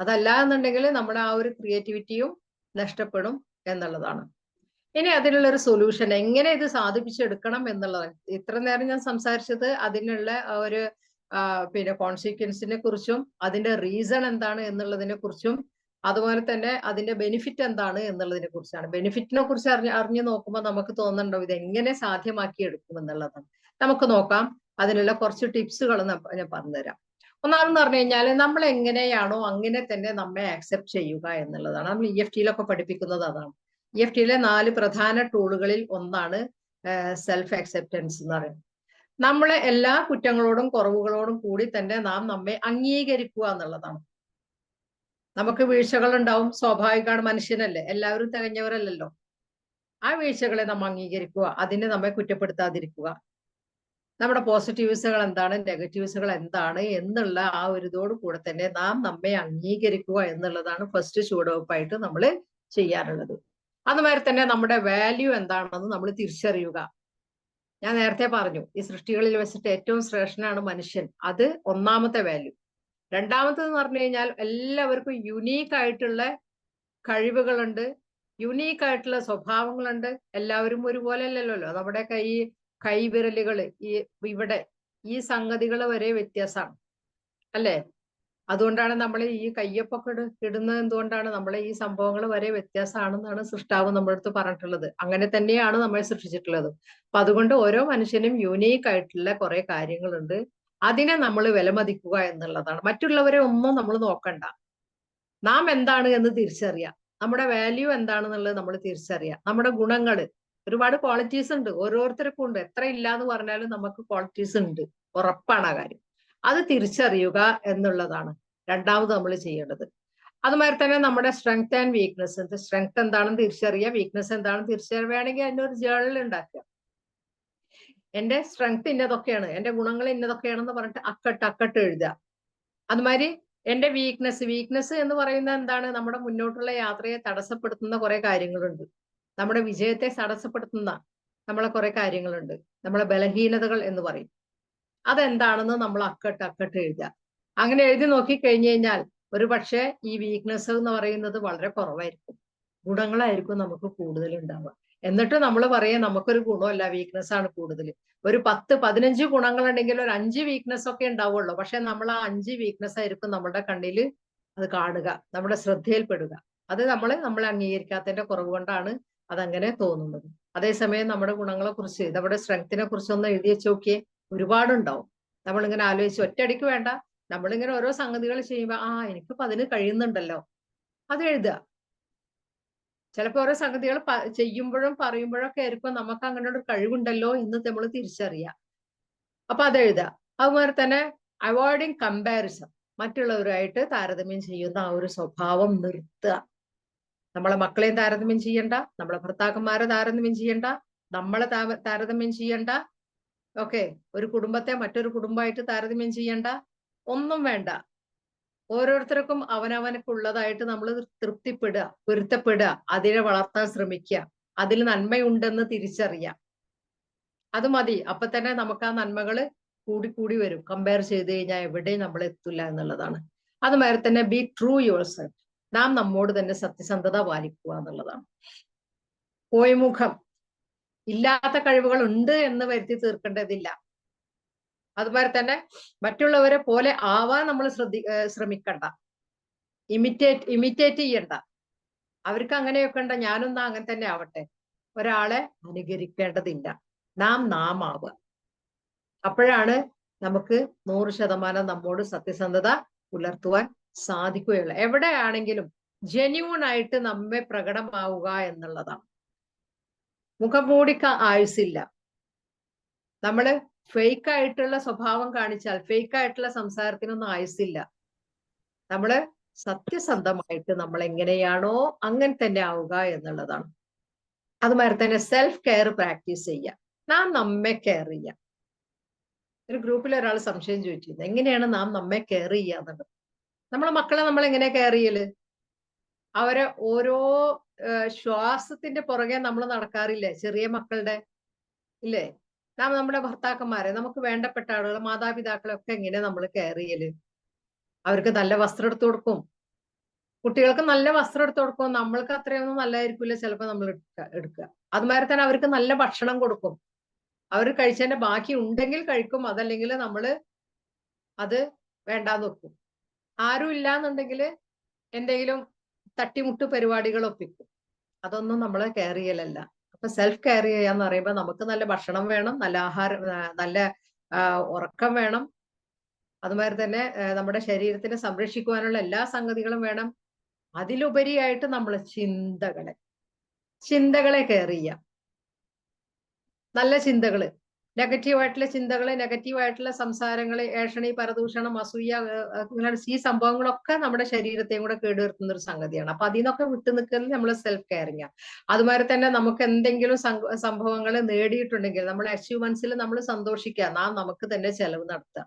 അതല്ല എന്നുണ്ടെങ്കിൽ നമ്മുടെ ആ ഒരു ക്രിയേറ്റിവിറ്റിയും നഷ്ടപ്പെടും എന്നുള്ളതാണ്. ഇനി അതിനുള്ള ഒരു സൊല്യൂഷൻ, എങ്ങനെ ഇത് സാധിപ്പിച്ചെടുക്കണം എന്നുള്ളതാണ്. ഇത്ര നേരം ഞാൻ സംസാരിച്ചത് അതിനുള്ള ഒരു പിന്നെ കോൺസിക്വൻസിനെ കുറിച്ചും അതിന്റെ റീസൺ എന്താണ് എന്നുള്ളതിനെ കുറിച്ചും അതുപോലെ തന്നെ അതിന്റെ ബെനിഫിറ്റ് എന്താണ് എന്നുള്ളതിനെ കുറിച്ചാണ്. ബെനിഫിറ്റിനെ കുറിച്ച് അറിഞ്ഞു നോക്കുമ്പോൾ നമുക്ക് തോന്നുന്നുണ്ടോ ഇത് എങ്ങനെ സാധ്യമാക്കി എടുക്കും എന്നുള്ളതാണ്. നമുക്ക് നോക്കാം. അതിനുള്ള കുറച്ച് ടിപ്സുകൾ ഞാൻ പറഞ്ഞുതരാം. ഒന്നാമെന്ന് പറഞ്ഞു കഴിഞ്ഞാൽ നമ്മൾ എങ്ങനെയാണോ അങ്ങനെ തന്നെ നമ്മെ ആക്സെപ്റ്റ് ചെയ്യുക എന്നുള്ളതാണ്. നമ്മൾ EFT പഠിപ്പിക്കുന്നത് അതാണ്. EFT 4 പ്രധാന ടൂളുകളിൽ ഒന്നാണ് സെൽഫ് അക്സെപ്റ്റൻസ് എന്ന് പറയുന്നത്. നമ്മളെ എല്ലാ കുറ്റങ്ങളോടും കുറവുകളോടും കൂടി തന്നെ നാം നമ്മെ അംഗീകരിക്കുക എന്നുള്ളതാണ്. നമുക്ക് വീഴ്ചകൾ ഉണ്ടാവും, സ്വാഭാവികമാണ്, മനുഷ്യനല്ലേ, എല്ലാവരും തികഞ്ഞവരല്ലല്ലോ. ആ വീഴ്ചകളെ നമ്മൾ അംഗീകരിക്കുക, അതിനെ നമ്മെ കുറ്റപ്പെടുത്താതിരിക്കുക. നമ്മുടെ പോസിറ്റീവ്സുകൾ എന്താണ്, നെഗറ്റീവ്സുകൾ എന്താണ് എന്നുള്ള ആ ഒരു ഇതോട് കൂടെ തന്നെ നാം നമ്മെ അംഗീകരിക്കുക എന്നുള്ളതാണ് ഫസ്റ്റ് ചുവടുവെപ്പായിട്ട് നമ്മൾ ചെയ്യാറുള്ളത്. അതുമാതിരി തന്നെ നമ്മുടെ വാല്യൂ എന്താണെന്ന് നമ്മൾ തിരിച്ചറിയുക. ഞാൻ നേരത്തെ പറഞ്ഞു, ഈ സൃഷ്ടികളിൽ വെച്ചിട്ട് ഏറ്റവും ശ്രേഷ്ഠനാണ് മനുഷ്യൻ. അത് ഒന്നാമത്തെ വാല്യൂ. രണ്ടാമത്തേന്ന് പറഞ്ഞു കഴിഞ്ഞാൽ എല്ലാവർക്കും യുണീക്ക് ആയിട്ടുള്ള കഴിവുകളുണ്ട്, യുണീക്ക് ആയിട്ടുള്ള സ്വഭാവങ്ങളുണ്ട്. എല്ലാവരും ഒരുപോലെ അല്ലല്ലോ. നമ്മുടെ കൈവിരലുകൾ ഇവിടെ ഈ സംഗതികൾ വരെ വ്യത്യാസമാണ്. അല്ലേ? അതുകൊണ്ടാണ് നമ്മൾ ഈ കയ്യൊപ്പൊക്കെ ഇടുന്നത്. എന്തുകൊണ്ടാണ് നമ്മളെ ഈ സംഭവങ്ങൾ വരെ വ്യത്യാസമാണെന്നാണ് സൃഷ്ടാവ് നമ്മുടെ അടുത്ത് പറഞ്ഞിട്ടുള്ളത്. അങ്ങനെ തന്നെയാണ് നമ്മളെ സൃഷ്ടിച്ചിട്ടുള്ളത്. അപ്പൊ അതുകൊണ്ട് ഓരോ മനുഷ്യനും യൂണീക്ക് ആയിട്ടുള്ള കുറെ കാര്യങ്ങളുണ്ട്. അതിനെ നമ്മൾ വിലമതിക്കുക എന്നുള്ളതാണ്. മറ്റുള്ളവരെ ഒന്നും നമ്മൾ നോക്കണ്ട. നാം എന്താണ് എന്ന് തിരിച്ചറിയാം. നമ്മുടെ വാല്യൂ എന്താണെന്നുള്ളത് നമ്മൾ തിരിച്ചറിയാം. നമ്മുടെ ഗുണങ്ങള്, ഒരുപാട് ക്വാളിറ്റീസ് ഉണ്ട്, ഓരോരുത്തർക്കും ഉണ്ട്. എത്ര ഇല്ല എന്ന് പറഞ്ഞാലും നമുക്ക് ക്വാളിറ്റീസ് ഉണ്ട്, ഉറപ്പാണ് ആ കാര്യം. അത് തിരിച്ചറിയുക എന്നുള്ളതാണ് രണ്ടാമത് നമ്മൾ ചെയ്യേണ്ടത്. അതുമാതിരി തന്നെ നമ്മുടെ സ്ട്രെങ്ത് ആൻഡ് വീക്ക്നെസ്, സ്ട്രെങ്ത് എന്താണെന്ന് തിരിച്ചറിയുക, വീക്ക്നെസ് എന്താണെന്ന് തിരിച്ചറിയുക. വേണമെങ്കിൽ അതിന്റെ ഒരു ജേർണൽ ഉണ്ടാക്കുക. എന്റെ സ്ട്രെങ്ത് ഇന്നതൊക്കെയാണ്, എന്റെ ഗുണങ്ങൾ ഇന്നതൊക്കെയാണെന്ന് പറഞ്ഞിട്ട് അക്കട്ട് എഴുതുക. അതുമാതിരി എന്റെ വീക്ക്നെസ് എന്ന് പറയുന്നത് എന്താണ്? നമ്മുടെ മുന്നോട്ടുള്ള യാത്രയെ തടസ്സപ്പെടുത്തുന്ന കുറെ കാര്യങ്ങളുണ്ട്. നമ്മുടെ വിജയത്തെ തടസ്സപ്പെടുത്തുന്ന നമ്മളെ കുറെ കാര്യങ്ങളുണ്ട്. നമ്മളെ ബലഹീനതകൾ എന്ന് പറയും. അതെന്താണെന്ന് നമ്മൾ അക്കട്ട് എഴുതുക. അങ്ങനെ എഴുതി നോക്കി കഴിഞ്ഞു കഴിഞ്ഞാൽ ഒരു പക്ഷേ ഈ വീക്ക്നെസ് എന്ന് പറയുന്നത് വളരെ കുറവായിരിക്കും. ഗുണങ്ങളായിരിക്കും നമുക്ക് കൂടുതൽ ഉണ്ടാവുക. എന്നിട്ട് നമ്മൾ പറയാം നമുക്കൊരു ഗുണമല്ല, വീക്ക്നെസ് ആണ് കൂടുതൽ. ഒരു 10-15 ഗുണങ്ങളുണ്ടെങ്കിൽ ഒരു 5 വീക്ക്നെസ് ഒക്കെ ഉണ്ടാവുള്ളൂ. പക്ഷെ നമ്മൾ ആ 5 വീക്ക്നെസ് ആയിരിക്കും നമ്മുടെ കണ്ണിൽ അത് കാണുക, നമ്മുടെ ശ്രദ്ധയിൽപ്പെടുക. അത് നമ്മളെ അംഗീകരിക്കാത്തതിന്റെ കുറവ് കൊണ്ടാണ് അതങ്ങനെ തോന്നുന്നത്. അതേസമയം നമ്മുടെ ഗുണങ്ങളെ കുറിച്ച്, നമ്മുടെ സ്ട്രെങ്ത്തിനെ കുറിച്ച് ഒന്ന് എഴുതി വെച്ച് നോക്കിയേ, ഒരുപാടുണ്ടാവും. നമ്മളിങ്ങനെ ആലോചിച്ച് ഒറ്റയടിക്ക് വേണ്ട, നമ്മളിങ്ങനെ ഓരോ സംഗതികൾ ചെയ്യുമ്പോൾ എനിക്കിപ്പോ അതിന് കഴിയുന്നുണ്ടല്ലോ, അത് എഴുതുക. ചിലപ്പോൾ ഓരോ സംഗതികൾ ചെയ്യുമ്പോഴും പറയുമ്പോഴൊക്കെ ആയിരിക്കും നമുക്ക് അങ്ങനെ ഒരു കഴിവുണ്ടല്ലോ എന്ന് നമ്മൾ തിരിച്ചറിയാം. അപ്പൊ അത് എഴുതുക. അതുപോലെ തന്നെ അവോയ്ഡിങ് കമ്പാരിസൺ, മറ്റുള്ളവരുമായിട്ട് താരതമ്യം ചെയ്യുന്ന ആ ഒരു സ്വഭാവം നിർത്തുക. നമ്മളെ മക്കളെയും താരതമ്യം ചെയ്യണ്ട, നമ്മളെ ഭർത്താക്കന്മാരെ താരതമ്യം ചെയ്യണ്ട, നമ്മളെ താരതമ്യം ചെയ്യണ്ട. ഓക്കെ, ഒരു കുടുംബത്തെ മറ്റൊരു കുടുംബമായിട്ട് താരതമ്യം ചെയ്യണ്ട, ഒന്നും വേണ്ട. ഓരോരുത്തർക്കും അവനവനക്കുള്ളതായിട്ട് നമ്മൾ തൃപ്തിപ്പെടുക, പൊരുത്തപ്പെടുക, അതിനെ വളർത്താൻ ശ്രമിക്കുക, അതിൽ നന്മയുണ്ടെന്ന് തിരിച്ചറിയാം. അത് മതി. അപ്പൊ തന്നെ നമുക്ക് ആ നന്മകള് കൂടി വരും. കമ്പയർ ചെയ്ത് കഴിഞ്ഞാൽ എവിടെയും നമ്മൾ എത്തില്ല എന്നുള്ളതാണ്. അതുമാതിരി തന്നെ ബി ട്രൂ യുവർ സെൽഫ്, നാം നമ്മോട് തന്നെ സത്യസന്ധത പാലിക്കുക എന്നുള്ളതാണ്. പോയ്മുഖം, ഇല്ലാത്ത കഴിവുകൾ ഉണ്ട് എന്ന് വരുത്തി തീർക്കേണ്ടതില്ല. അതുപോലെ തന്നെ മറ്റുള്ളവരെ പോലെ ആവാൻ നമ്മൾ ശ്രമിക്കണ്ട. ഇമിറ്റേറ്റ് ചെയ്യണ്ട. അവർക്ക് അങ്ങനെയൊക്കെ ഉണ്ട്, ഞാനൊന്നും അങ്ങനെ തന്നെ ആവട്ടെ. ഒരാളെ അനുകരിക്കേണ്ടതില്ല. നാം ആവുക. അപ്പോഴാണ് നമുക്ക് 100% നമ്മോട് സത്യസന്ധത പുലർത്തുവാൻ സാധിക്കുകയുള്ളു. എവിടെയാണെങ്കിലും ജെന്യൂൺ ആയിട്ട് നമ്മെ പ്രകടമാവുക എന്നുള്ളതാണ്. മുഖംമൂടിക്ക് ആയുസില്ല. നമ്മള് ഫേക്ക് ആയിട്ടുള്ള സ്വഭാവം കാണിച്ചാൽ, ഫേക്ക് ആയിട്ടുള്ള സംസാരത്തിനൊന്നും ആയുസില്ല. നമ്മള് സത്യസന്ധമായിട്ട് നമ്മൾ എങ്ങനെയാണോ അങ്ങനെ തന്നെ ആവുക എന്നുള്ളതാണ്. അതുമാതിരി തന്നെ സെൽഫ് കെയർ പ്രാക്ടീസ് ചെയ്യുക. നാം നമ്മെ കെയർ ചെയ്യുക. ഒരു ഗ്രൂപ്പിൽ ഒരാൾ സംശയം ചോദിച്ചിരുന്നു, എങ്ങനെയാണ് നാം നമ്മെ കെയർ ചെയ്യുക എന്നുള്ളത്. നമ്മളെ മക്കളെ നമ്മൾ എങ്ങനെ കെയർ ചെയ്യല്? അവരെ ഓരോ ശ്വാസത്തിന്റെ പുറകെ നമ്മൾ നടക്കാറില്ലേ, ചെറിയ മക്കളുടെ, ഇല്ലേ? നാം നമ്മുടെ ഭർത്താക്കന്മാരെ, നമുക്ക് വേണ്ടപ്പെട്ട ആളുകൾ, മാതാപിതാക്കളെ ഒക്കെ എങ്ങനെ നമ്മൾ കെയർ ചെയ്യല്? അവർക്ക് നല്ല വസ്ത്രം എടുത്തു കൊടുക്കും. കുട്ടികൾക്ക് നല്ല വസ്ത്രം എടുത്തു കൊടുക്കും. നമ്മൾക്ക് അത്രയൊന്നും നല്ലതായിരിക്കില്ല ചിലപ്പോൾ നമ്മൾ എടുക്കുക. അതുമാതിരി തന്നെ അവർക്ക് നല്ല ഭക്ഷണം കൊടുക്കും. അവർ കഴിച്ചതിന്റെ ബാക്കി ഉണ്ടെങ്കിൽ കഴിക്കും, അതല്ലെങ്കിൽ നമ്മള് അത് വേണ്ടാന്ന് വെക്കും. ആരും ഇല്ലാന്നുണ്ടെങ്കിൽ എന്തെങ്കിലും തട്ടിമുട്ട് പരിപാടികൾ ഒപ്പിക്കും. അതൊന്നും നമ്മളെ കെയർ ചെയ്യലല്ല. അപ്പൊ സെൽഫ് കെയർ ചെയ്യാന്ന് പറയുമ്പോൾ നമുക്ക് നല്ല ഭക്ഷണം വേണം, നല്ല ആഹാരം, നല്ല ഉറക്കം വേണം. അതുമാതിരി തന്നെ നമ്മുടെ ശരീരത്തിനെ സംരക്ഷിക്കുവാനുള്ള എല്ലാ സംഗതികളും വേണം. അതിലുപരിയായിട്ട് നമ്മൾ ചിന്തകളെ കെയർ ചെയ്യാം. നല്ല ചിന്തകള്, നെഗറ്റീവായിട്ടുള്ള ചിന്തകള്, നെഗറ്റീവായിട്ടുള്ള സംസാരങ്ങള്, ഏഷണി, പരദൂഷണം, അസൂയ, ഇങ്ങനെ ഈ സംഭവങ്ങളൊക്കെ നമ്മുടെ ശരീരത്തെയും കൂടെ കേടുവരുത്തുന്ന ഒരു സംഗതിയാണ്. അപ്പൊ അതിനൊക്കെ വിട്ടു നിൽക്കൽ നമ്മൾ സെൽഫ് കെയറിങ്. അതുമാതിരി തന്നെ നമുക്ക് എന്തെങ്കിലും സംഭവങ്ങൾ നേടിയിട്ടുണ്ടെങ്കിൽ നമ്മൾ അച്ചീവ്മെന്റ്സിൽ നമ്മൾ സന്തോഷിക്കുക. നമുക്ക് തന്നെ ചെലവ് നടത്തുക.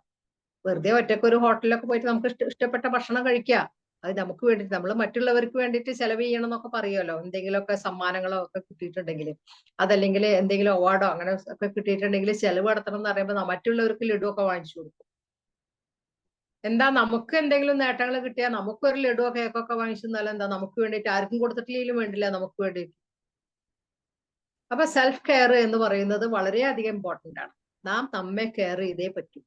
വെറുതെ ഒറ്റയ്ക്ക് ഒരു ഹോട്ടലിലൊക്കെ പോയിട്ട് നമുക്ക് ഇഷ്ടപ്പെട്ട ഭക്ഷണം കഴിക്കുക. അത് നമുക്ക് വേണ്ടിയിട്ട്, നമ്മൾ മറ്റുള്ളവർക്ക് വേണ്ടിയിട്ട് ചെലവ് ചെയ്യണം എന്നൊക്കെ പറയുമല്ലോ. എന്തെങ്കിലുമൊക്കെ സമ്മാനങ്ങളോ ഒക്കെ കിട്ടിയിട്ടുണ്ടെങ്കിൽ, അതല്ലെങ്കിൽ എന്തെങ്കിലും അവാർഡോ അങ്ങനെ ഒക്കെ കിട്ടിയിട്ടുണ്ടെങ്കിൽ ചെലവ് നടത്തണം എന്ന് പറയുമ്പോൾ മറ്റുള്ളവർക്ക് ലഡു ഒക്കെ വാങ്ങിച്ചു കൊടുക്കും. എന്താ, നമുക്ക് എന്തെങ്കിലും നേട്ടങ്ങൾ കിട്ടിയാൽ നമുക്കൊരു ലഡുവോ കേക്കൊക്കെ വാങ്ങിച്ചു തന്നാൽ എന്താ, നമുക്ക് വേണ്ടിയിട്ട്, ആർക്കും കൊടുത്തിട്ടില്ലെങ്കിലും വേണ്ടില്ല, നമുക്ക് വേണ്ടിയിട്ട്. അപ്പൊ സെൽഫ് കെയർ എന്ന് പറയുന്നത് വളരെയധികം ഇമ്പോർട്ടന്റ് ആണ്. നാം നമ്മെ കെയർ ചെയ്തേ പറ്റൂ.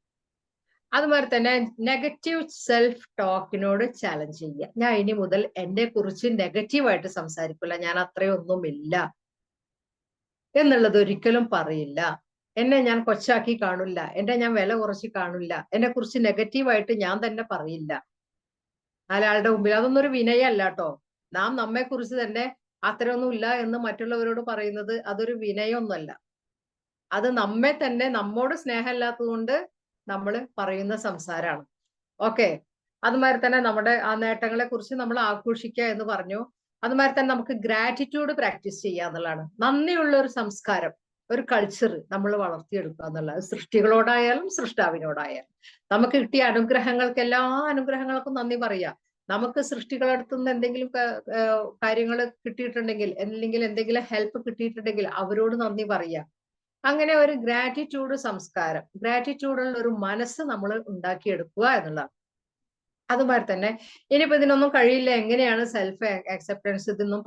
അതുമാതിരി തന്നെ നെഗറ്റീവ് സെൽഫ് ടോക്കിനോട് ചാലഞ്ച് ചെയ്യുക. ഞാൻ ഇനി മുതൽ എന്നെ കുറിച്ച് നെഗറ്റീവായിട്ട് സംസാരിക്കില്ല, ഞാൻ അത്രയൊന്നുമില്ല എന്നുള്ളത് ഒരിക്കലും പറയില്ല. എന്നെ ഞാൻ കൊച്ചാക്കി കാണില്ല, എന്നെ ഞാൻ വില കുറച്ച് കാണില്ല, എന്നെ കുറിച്ച് നെഗറ്റീവായിട്ട് ഞാൻ തന്നെ പറയില്ല നാലാളുടെ മുമ്പിൽ. അതൊന്നും ഒരു വിനയല്ല കേട്ടോ. നാം നമ്മെ കുറിച്ച് തന്നെ അത്രയൊന്നുമില്ല എന്ന് മറ്റുള്ളവരോട് പറയുന്നത് അതൊരു വിനയൊന്നുമല്ല. അത് നമ്മെ തന്നെ നമ്മോട് സ്നേഹമില്ലാത്തത് കൊണ്ട് നമ്മൾ പറയുന്ന സംസാരമാണ്. ഓക്കെ. അതുമാതിരി തന്നെ നമ്മുടെ ആ നേട്ടങ്ങളെ കുറിച്ച് നമ്മൾ ആഘോഷിക്കുക എന്ന് പറഞ്ഞു. അതുമാതിരി തന്നെ നമുക്ക് ഗ്രാറ്റിറ്റ്യൂഡ് പ്രാക്ടീസ് ചെയ്യുക എന്നുള്ളതാണ്. നന്ദിയുള്ള ഒരു സംസ്കാരം, ഒരു കൾച്ചർ നമ്മൾ വളർത്തിയെടുക്കുക എന്നുള്ളത്. സൃഷ്ടികളോടായാലും സൃഷ്ടാവിനോടായാലും നമുക്ക് കിട്ടിയ അനുഗ്രഹങ്ങൾക്ക്, എല്ലാ അനുഗ്രഹങ്ങൾക്കും നന്ദി പറയുക. നമുക്ക് സൃഷ്ടികളടുത്തുനിന്ന് എന്തെങ്കിലും കാര്യങ്ങൾ കിട്ടിയിട്ടുണ്ടെങ്കിൽ, അല്ലെങ്കിൽ എന്തെങ്കിലും ഹെൽപ്പ് കിട്ടിയിട്ടുണ്ടെങ്കിൽ അവരോട് നന്ദി പറയുക. അങ്ങനെ ഒരു ഗ്രാറ്റിറ്റ്യൂഡ് സംസ്കാരം, ഗ്രാറ്റിറ്റ്യൂഡുള്ള ഒരു മനസ്സ് നമ്മൾ ഉണ്ടാക്കിയെടുക്കുക എന്നുള്ളതാണ്. അതുമാതിരി തന്നെ ഇനിയിപ്പോ ഇതിനൊന്നും കഴിയില്ല, എങ്ങനെയാണ് സെൽഫ് അക്സെപ്റ്റൻസ്, ഇതൊന്നും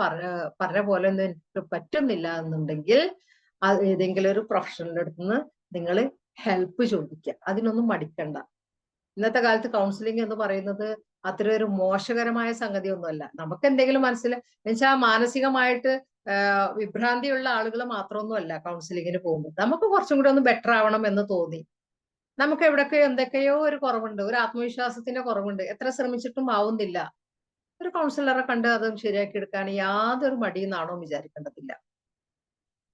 പറഞ്ഞ പോലെ ഒന്നും എനിക്ക് പറ്റുന്നില്ല എന്നുണ്ടെങ്കിൽ ഏതെങ്കിലും ഒരു പ്രൊഫഷണലിന്റെ അടുത്ത് നിന്ന് നിങ്ങൾ ഹെൽപ്പ് ചോദിക്കുക. അതിനൊന്നും മടിക്കണ്ട. ഇന്നത്തെ കാലത്ത് കൗൺസിലിംഗ് എന്ന് പറയുന്നത് അത്ര ഒരു മോശകരമായ സംഗതി ഒന്നുമല്ല. നമുക്ക് എന്തെങ്കിലും എന്നുവെച്ചാൽ മാനസികമായിട്ട് വിഭ്രാന്തിയുള്ള ആളുകൾ മാത്രമൊന്നുമല്ല കൗൺസിലിങ്ങിന് പോകുമ്പോൾ. നമുക്ക് കുറച്ചും കൂടെ ഒന്ന് ബെറ്റർ ആവണം എന്ന് തോന്നി, നമുക്ക് എവിടെയൊക്കെയോ എന്തൊക്കെയോ ഒരു കുറവുണ്ട്, ഒരു ആത്മവിശ്വാസത്തിന്റെ കുറവുണ്ട്, എത്ര ശ്രമിച്ചിട്ടും ആവുന്നില്ല, ഒരു കൗൺസിലറെ കണ്ട് അതും ശരിയാക്കി എടുക്കാൻ യാതൊരു മടിയും നാണവും വിചാരിക്കേണ്ടതില്ല.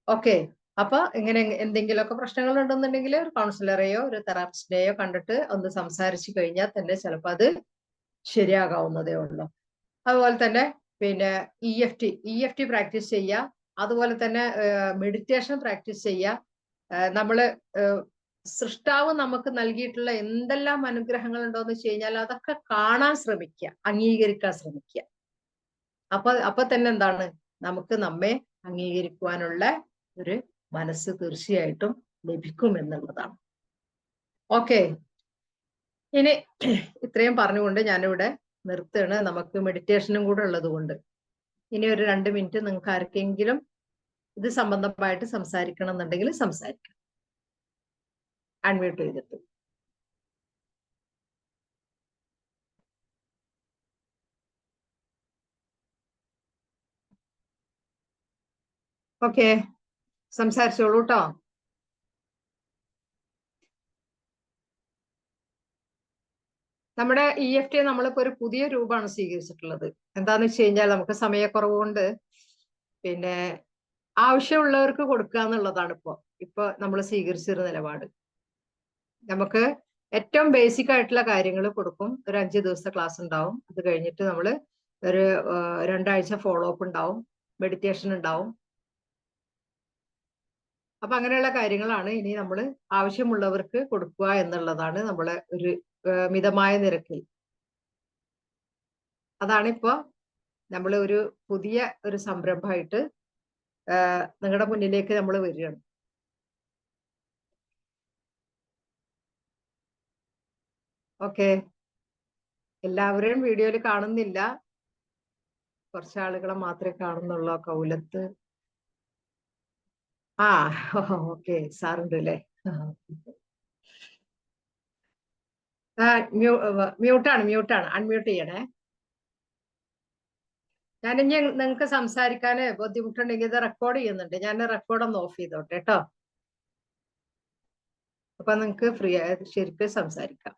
ഓക്കെ. അപ്പൊ ഇങ്ങനെ എന്തെങ്കിലുമൊക്കെ പ്രശ്നങ്ങൾ ഉണ്ടെന്നുണ്ടെങ്കിൽ ഒരു കൗൺസിലറെയോ ഒരു തെറാപ്പിസ്റ്റിനെയോ കണ്ടിട്ട് ഒന്ന് സംസാരിച്ചു കഴിഞ്ഞാൽ തന്നെ ചിലപ്പോൾ അത് ശരിയാകാവുന്നതേ ഉള്ളൂ. അതുപോലെ തന്നെ പിന്നെ EFT പ്രാക്ടീസ് ചെയ്യുക. അതുപോലെ തന്നെ മെഡിറ്റേഷൻ പ്രാക്ടീസ് ചെയ്യുക. നമ്മള് സൃഷ്ടാവ് നമുക്ക് നൽകിയിട്ടുള്ള എന്തെല്ലാം അനുഗ്രഹങ്ങൾ ഉണ്ടോന്ന് വെച്ച് കഴിഞ്ഞാൽ അതൊക്കെ കാണാൻ ശ്രമിക്കുക, അംഗീകരിക്കാൻ ശ്രമിക്കുക. അപ്പൊ തന്നെ എന്താണ്, നമുക്ക് നമ്മെ അംഗീകരിക്കുവാനുള്ള ഒരു മനസ്സ് തീർച്ചയായിട്ടും ലഭിക്കും എന്നുള്ളതാണ്. ഓക്കെ. ഇനി ഇത്രയും പറഞ്ഞുകൊണ്ട് ഞാനിവിടെ നിർത്തുകയാണ്. നമുക്ക് മെഡിറ്റേഷനും കൂടെ ഉള്ളത് കൊണ്ട് ഇനി ഒരു 2 മിനിറ്റ് നിങ്ങൾക്ക് ആർക്കെങ്കിലും ഇത് സംബന്ധമായിട്ട് സംസാരിക്കണം എന്നുണ്ടെങ്കിൽ സംസാരിക്കാം. അൺമ്യൂട്ട് ചെയ്തിട്ട്. ഓക്കെ, സംസാരിച്ചോളൂ കേട്ടോ. നമ്മുടെ EFT നമ്മളിപ്പോ ഒരു പുതിയ രൂപമാണ് സ്വീകരിച്ചിട്ടുള്ളത്. എന്താന്ന് വെച്ച് കഴിഞ്ഞാൽ നമുക്ക് സമയക്കുറവ് കൊണ്ട് പിന്നെ ആവശ്യമുള്ളവർക്ക് കൊടുക്കുക എന്നുള്ളതാണ് ഇപ്പൊ നമ്മൾ സ്വീകരിച്ചൊരു നിലപാട്. നമുക്ക് ഏറ്റവും ബേസിക് ആയിട്ടുള്ള കാര്യങ്ങൾ കൊടുക്കും. ഒരു 5 ദിവസത്തെ ക്ലാസ് ഉണ്ടാവും. അത് കഴിഞ്ഞിട്ട് നമ്മൾ ഒരു 2 ആഴ്ച ഫോളോ അപ്പ് ഉണ്ടാവും, മെഡിറ്റേഷൻ ഉണ്ടാവും. അപ്പൊ അങ്ങനെയുള്ള കാര്യങ്ങളാണ് ഇനി നമ്മൾ ആവശ്യമുള്ളവർക്ക് കൊടുക്കുക എന്നുള്ളതാണ് നമ്മളെ ഒരു മിതമായ നിരക്കിൽ. അതാണിപ്പോ നമ്മൾ ഒരു പുതിയ ഒരു സംരംഭമായിട്ട് നിങ്ങളുടെ മുന്നിലേക്ക് നമ്മൾ വരികയാണ്. ഓക്കെ. എല്ലാവരെയും വീഡിയോയിൽ കാണുന്നില്ല, കുറച്ച് ആളുകളെ മാത്രമേ കാണുന്നുള്ളൂ. കൗലത്ത് ഓക്കെ, സാറുണ്ട് അല്ലേ? മ്യൂട്ടാണ്, അൺമ്യൂട്ട് ചെയ്യണേ. ഞാനിനി നിങ്ങൾക്ക് സംസാരിക്കാൻ ബുദ്ധിമുട്ടുണ്ടെങ്കിൽ ഇത് റെക്കോർഡ് ചെയ്യുന്നുണ്ട്, ഞാൻ റെക്കോർഡ് ഒന്ന് ഓഫ് ചെയ്തോട്ടെ കേട്ടോ. അപ്പൊ നിങ്ങൾക്ക് ഫ്രീ ആയിട്ട് ശരിക്കും സംസാരിക്കാം.